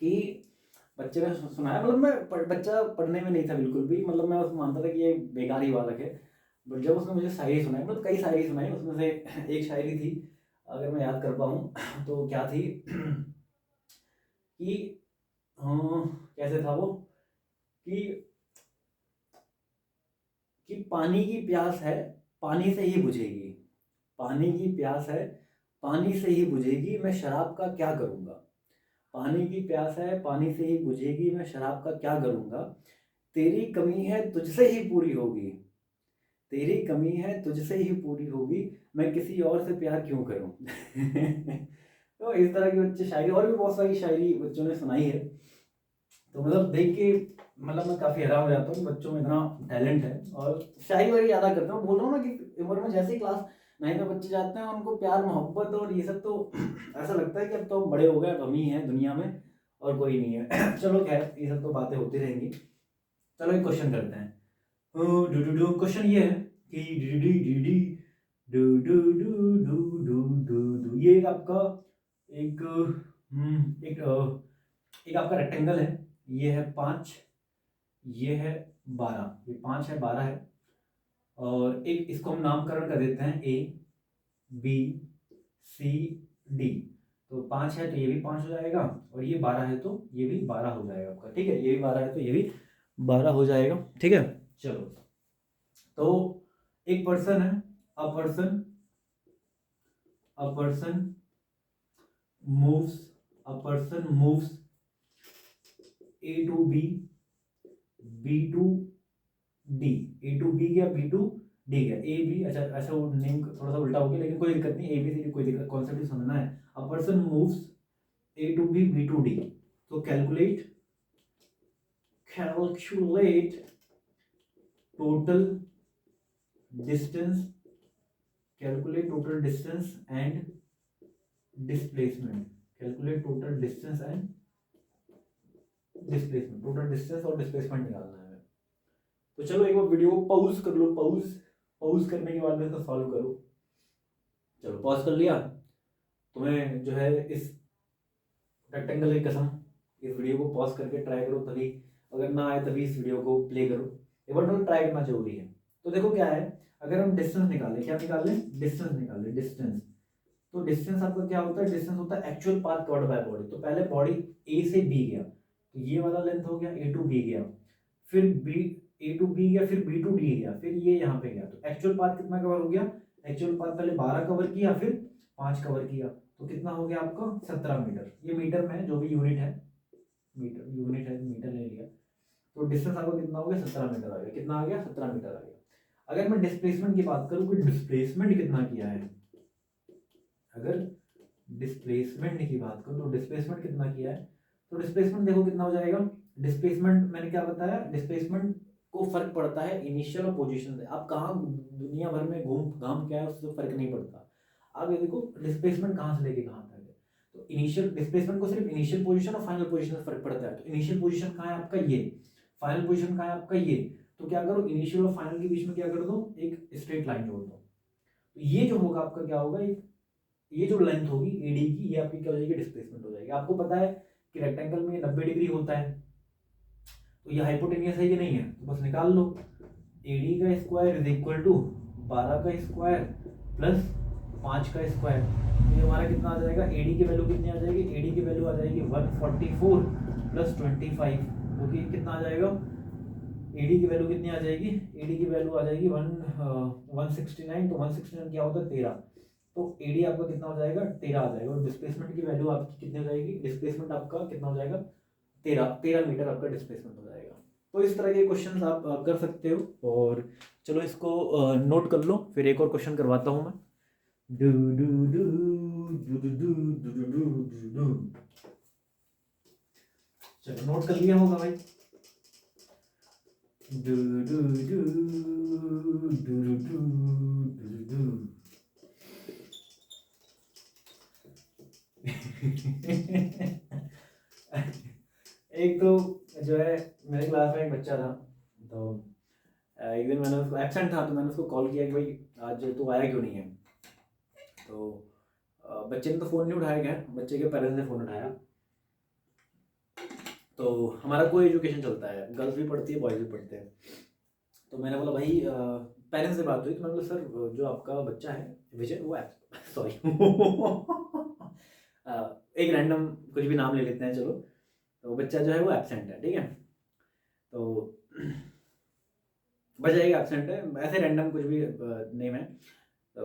कि बच्चे ने सुनाया, मतलब बच्चा पढ़ने में नहीं था बिल्कुल भी, मतलब मैं उसको मानता था कि ये बेकार ही बालक है। बट जब उसने मुझे शायरी सुनाई, मतलब कई शायरी सुनाई, उसमें से एक शायरी थी, अगर मैं याद कर पाऊँ तो क्या थी कि कैसे था वो कि पानी की प्यास है, पानी से ही बुझेगी। पानी की प्यास है, पानी से ही बुझेगी, मैं शराब का क्या करूँगा। पानी की प्यास है, पानी से ही बुझेगी, मैं शराब का क्या करूँगा। तेरी कमी है तुझसे ही पूरी होगी, तेरी कमी है तुझसे ही पूरी होगी, मैं किसी और से प्यार क्यों करूँ। तो इस तरह की बच्चे शायरी, और भी बहुत सारी शायरी बच्चों ने सुनाई है। तो मतलब देख के मतलब मैं काफ़ी हैरान हो जाता हूँ कि बच्चों में इतना टैलेंट है, और शायरी वारी ज़्यादा करते हैं। बोल रहा हूँ ना कि उम्र में जैसे ही क्लास 9 में बच्चे जाते हैं, उनको प्यार मोहब्बत और ये सब, तो ऐसा लगता है कि अब तो हम बड़े हो गए, अब हम ही हैं दुनिया में और कोई नहीं है। चलो खैर, ये सब तो बातें होती रहेंगी। चलो एक क्वेश्चन करते हैं। क्वेश्चन ये है कि ये आपका एक एक आपका रेक्टेंगल है, ये है 5, ये है 12, ये 5 है 12 है, और एक इसको हम नामकरण कर देते हैं ए बी सी डी। तो 5 है तो ये भी 5 हो जाएगा, और ये 12 है तो ये भी 12 हो जाएगा आपका, ठीक है। ये भी 12 है तो ये भी 12 हो जाएगा, ठीक है। चलो, तो एक पर्सन है, a person moves, A to B, B to D, A to B गया, बी टू डी गया, ए बी, अच्छा ऐसा वो नेम थोड़ा सा उल्टा हो गया, लेकिन कोई दिक्कत नहीं, ए बी सी डी कोई दिक्कत, कॉन्सेप्ट ही समझना है। A person moves A to B, B to D. तो calculate total distance, calculate total distance and displacement, calculate total distance and displacement, total distance और डिस्प्लेसमेंट निकालना है। तो चलो एक बार वीडियो को पॉज कर लो, पॉज करने के बाद में इसको सॉल्व करो। चलो पॉज कर लिया। तुम्हें जो है इस रेक्टेंगल की कसम, इस वीडियो को पॉज करके ट्राई करो, तभी अगर ना आए तभी इस वीडियो को प्ले करो, एक बार तो ट्राई करना जरूरी है। तो देखो क्या है, अगर हम डिस्टेंस निकालें, क्या निकालें, डिस्टेंस निकालें, डिस्टेंस। तो डिस्टेंस आपका क्या होता है, डिस्टेंस होता है actual path covered by body. तो पहले बॉडी ए से बी गया, तो ये वाला लेंथ हो गया, ए टू बी गया, फिर बी, ए टू बी गया, फिर बी टू डी गया, फिर ये यहाँ पे गया। तो एक्चुअल पाथ कितना कवर हो गया, एक्चुअल पाथ पहले 12 कवर किया, फिर 5 कवर किया, तो कितना हो गया आपका 17 मीटर। ये मीटर में है, जो भी यूनिट है, मीटर यूनिट है, मीटर ले लिया। तो डिस्टेंस आपको कितना हो गया, 17 मीटर आ गया। कितना आ गया, 17 मीटर आ गया। अगर मैं डिस्प्लेसमेंट की बात करूँ कि डिस्प्लेसमेंट कितना किया है, अगर डिस्प्लेसमेंट की बात करूँ तो डिस्प्लेसमेंट कितना किया है, तो डिस्प्लेसमेंट देखो कितना हो जाएगा। डिस्प्लेसमेंट मैंने क्या बताया, डिस्प्लेसमेंट को फर्क पड़ता है इनिशियल और पोजीशन से। आप कहाँ दुनिया भर में घूम घाम के आए उससे फर्क नहीं पड़ता। आप ये देखो डिस्प्लेसमेंट कहाँ से लेके कहाँ तक है। तो इनिशियल डिस्प्लेसमेंट को सिर्फ इनिशियल पोजीशन और फाइनल पोजीशन से फर्क पड़ता है। तो इनिशियल पोजीशन कहाँ है आपका, ये। फाइनल पोजीशन कहाँ है आपका, ये। तो क्या करो, इनिशियल और फाइनल के बीच में क्या कर दो, एक स्ट्रेट लाइन जोड़ दो। तो ये जो होगा आपका क्या होगा, ये जो लेंथ होगी एडी की, ये आपकी क्या हो जाएगी, डिस्प्लेसमेंट हो जाएगी। आपको पता है कि रेक्टेंगल में 90 डिग्री होता है, तो ये हाइपोटेनियस है कि नहीं है, तो बस निकाल लो। एडी का स्क्वायर इज इक्वल टू 12 का स्क्वायर प्लस 5 का स्क्वायर। तो ये हमारा कितना आ जाएगा, एडी की वैल्यू कितनी आ जाएगी, एडी की वैल्यू आ जाएगी 144 प्लस 25, क्योंकि कितना आ जाएगा, एडी की वैल्यू कितनी आ जाएगी, एडी की वैल्यू आ जाएगी 169। तो 169 क्या होता है, 13। तो AD आपका कितना हो जाएगा, 13 आ जाएगा, और डिस्प्लेसमेंट की वैल्यू आपकी कितनी हो जाएगी, डिस्प्लेसमेंट आपका कितना हो जाएगा, 13 मीटर आपका डिस्प्लेसमेंट हो जाएगा। तो इस तरह के क्वेश्चन आप कर सकते हो। और चलो इसको नोट कर लो, फिर एक और क्वेश्चन करवाता हूँ मैं। Do do do do do do do do do do do. चलो नोट कर लिया होगा भाई। Do do do do do do do. एक तो जो है मेरे क्लास में एक बच्चा था, तो एक दिन मैंने उसको, एब्सेंट था, तो मैंने उसको कॉल किया कि भाई आज तू आया क्यों नहीं है। तो बच्चे ने तो फ़ोन नहीं उठाया, गया बच्चे के पेरेंट्स ने फ़ोन उठाया। तो हमारा कोई एजुकेशन चलता है, गर्ल्स भी पढ़ती है, बॉयज़ भी पढ़ते हैं। तो मैंने बोला भाई पेरेंट्स से बात हुई, तो मैंने बोला सर जो आपका बच्चा है विजय, वो सॉरी एक रैंडम कुछ भी नाम ले लेते हैं, चलो। तो बच्चा जो है वो एब्सेंट है, ठीक है। तो बच्चा एक एब्सेंट है, ऐसे रैंडम कुछ भी नेम है। तो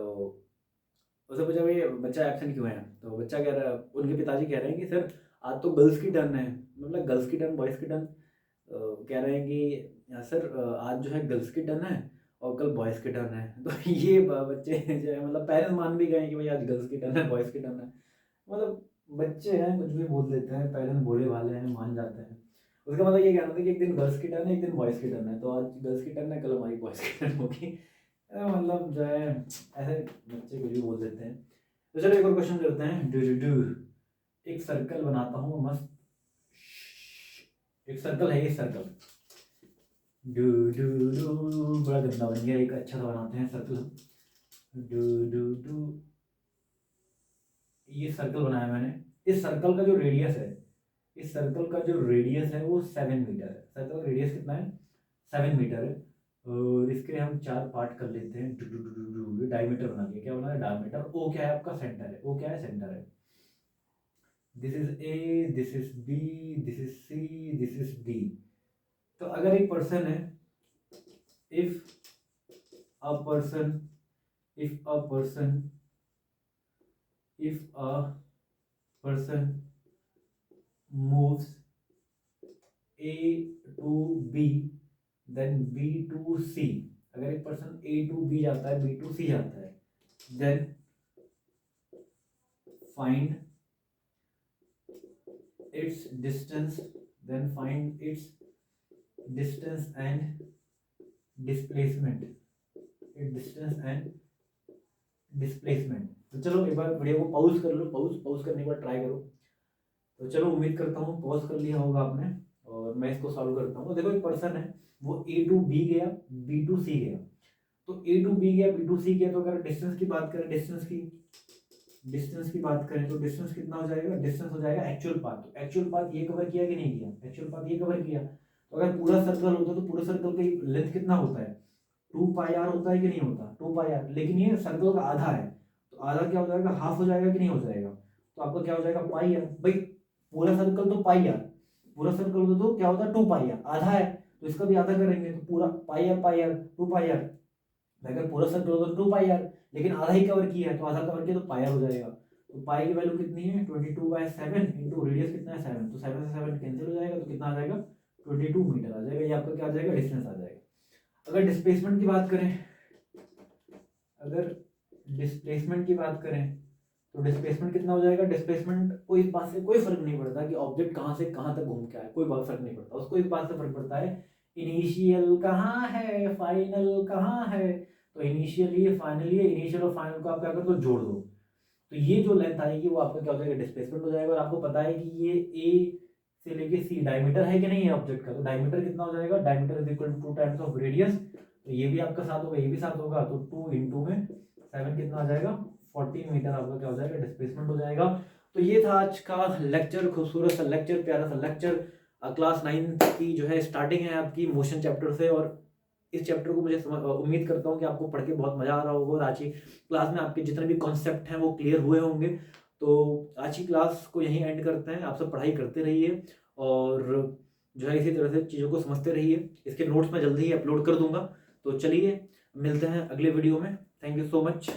उससे पूछा भाई बच्चा एब्सेंट क्यों है। तो बच्चा कह रहा है, उनके पिताजी कह रहे हैं कि सर आज तो गर्ल्स की टर्न है। मतलब गर्ल्स की टर्न, बॉयज़ की टर्न। कह रहे हैं कि सर आज जो है गर्ल्स की टर्न है और कल बॉयज़ की टर्न है। तो ये बच्चे जो है, मतलब पेरेंट्स मान भी गए कि भाई आज गर्ल्स की टर्न है, बॉयज़ की टर्न है। मतलब बच्चे हैं, कुछ भी बोल देते हैं, पेरेंट्स भोले भाले हैं, मान जाते हैं। उसका मतलब ये कहना था कि एक दिन गर्ल्स की टर्न है, एक दिन बॉयज़ की टर्न है, तो आज गर्ल्स की टर्न है, कल हमारी बॉयज़ की टर्न होगी। मतलब जो है ऐसे बच्चे कुछ भी बोल देते हैं। तो चलो एक और क्वेश्चन करते हैं। Do do do. एक सर्कल बनाता हूँ मस्त, एक सर्कल है ये सर्कल। Do do do. बड़ा गंदा बन गया, एक अच्छा सा बनाते हैं सर्कल। Do do do. ये सर्कल बनाया मैंने। इस सर्कल का जो रेडियस है, इस सर्कल का जो रेडियस है वो 7 मीटर है। सर्कल का रेडियस कितना है, 7 मीटर है। और इसके हम 4 पार्ट कर लेते हैं। Do do do do do. ये डायमीटर बना लिया, क्या बना है, डायमीटर। ओ क्या है आपका, सेंटर है। ओ क्या है, सेंटर है। This is A, this is B, this is C, this is D. तो अगर एक पर्सन है, if a person, if a person, if a person moves A to B then B to C। अगर एक person A to B जाता है, B to C जाता है, then find its distance, then find its distance and displacement, its distance and displacement। तो चलो एक बार video को पॉज कर लो, पॉज करने के बाद ट्राई करो। तो चलो उम्मीद करता हूँ पॉज कर लिया होगा आपने, और मैं इसको सॉल्व करता हूँ। देखो एक पर्सन है, वो A to B गया, B to C गया। तो A to B गया, B to C गया, तो अगर डिस्टेंस की बात करें, डिस्टेंस की बात करें, तो डिस्टेंस कितना हो जाएगा, डिस्टेंस हो जाएगा एक्चुअल पाथ। तो एक्चुअल पाथ ये कवर किया कि नहीं किया, एक्चुअल पाथ ये कवर किया। तो अगर पूरा सर्कल होता तो पूरे सर्कल की लेंथ कितना होता है, 2πr होता है कि नहीं होता, 2πr। लेकिन ये सर्कल का आधा है, तो आधा क्या हो जाएगा, हाफ हो जाएगा कि नहीं हो जाएगा। तो आपका क्या हो जाएगा, पाई आर। भाई पूरा सर्कल तो पाई आर, पूरा सर्कल होता तो क्या होता है, 2πr। आधा है तो इसका भी आधा करेंगे, तो पूरा पाई आर 2πr। अगर पूरा सर्कल होता तो 2πr, लेकिन आधा ही कवर किया है, तो आधा कवर किया तो पाई आर हो जाएगा। तो पाई की वैल्यू कितनी है, 22/7 इंटू रेडियस कितना है 7। तो 7 से 7 कैंसिल हो जाएगा, तो कितना आ जाएगा, 22 मीटर आ जाएगा। ये आपका क्या आ जाएगा, डिस्टेंस आ जाएगा। अगर डिस्प्लेसमेंट की बात करें, अगर डिस्प्लेसमेंट की बात करें, तो डिस्प्लेसमेंट कितना हो जाएगा, डिस्प्लेसमेंट को इस बात से कोई फर्क नहीं पड़ता कि ऑब्जेक्ट कहाँ से कहाँ तक घूम के आए, कोई बात फर्क नहीं पड़ता उसको। इस बात से फर्क पड़ता है इनिशियल कहाँ है, फाइनल कहाँ है। तो इनिशियली फाइनली, इनिशियल और फाइनल को आप क्या करो, जोड़ दो। तो ये जो लेंथ आएगी वो आपका क्या हो जाएगा, डिस्प्लेसमेंट हो जाएगा। और आपको पता है कि ये ए से लेके सी डायमीटर है कि नहीं है ऑब्जेक्ट का। तो डायमीटर कितना हो जाएगा, diameter is equal to 2 times of radius. तो ये भी आपका साथ होगा, ये भी साथ होगा, तो 2 इंटू में 7 कितना आ जाएगा, 14 मीटर आपका क्या हो जाएगा, डिस्प्लेसमेंट हो जाएगा। तो ये था आज का लेक्चर, खूबसूरत सा लेक्चर, प्यारा सा लेक्चर। क्लास 9 की जो है स्टार्टिंग है आपकी मोशन चैप्टर से। और इस चैप्टर को मुझे उम्मीद करता हूँ कि आपको पढ़ के बहुत मजा आ रहा होगा, और आज की क्लास में आपके जितने भी कॉन्सेप्ट हैं वो क्लियर हुए होंगे। तो आज की क्लास को यहीं एंड करते हैं। आप सब पढ़ाई करते रहिए और जो है इसी तरह से चीज़ों को समझते रहिए। इसके नोट्स मैं जल्दी ही अपलोड कर दूंगा। तो चलिए मिलते हैं अगले वीडियो में। Thank you so much.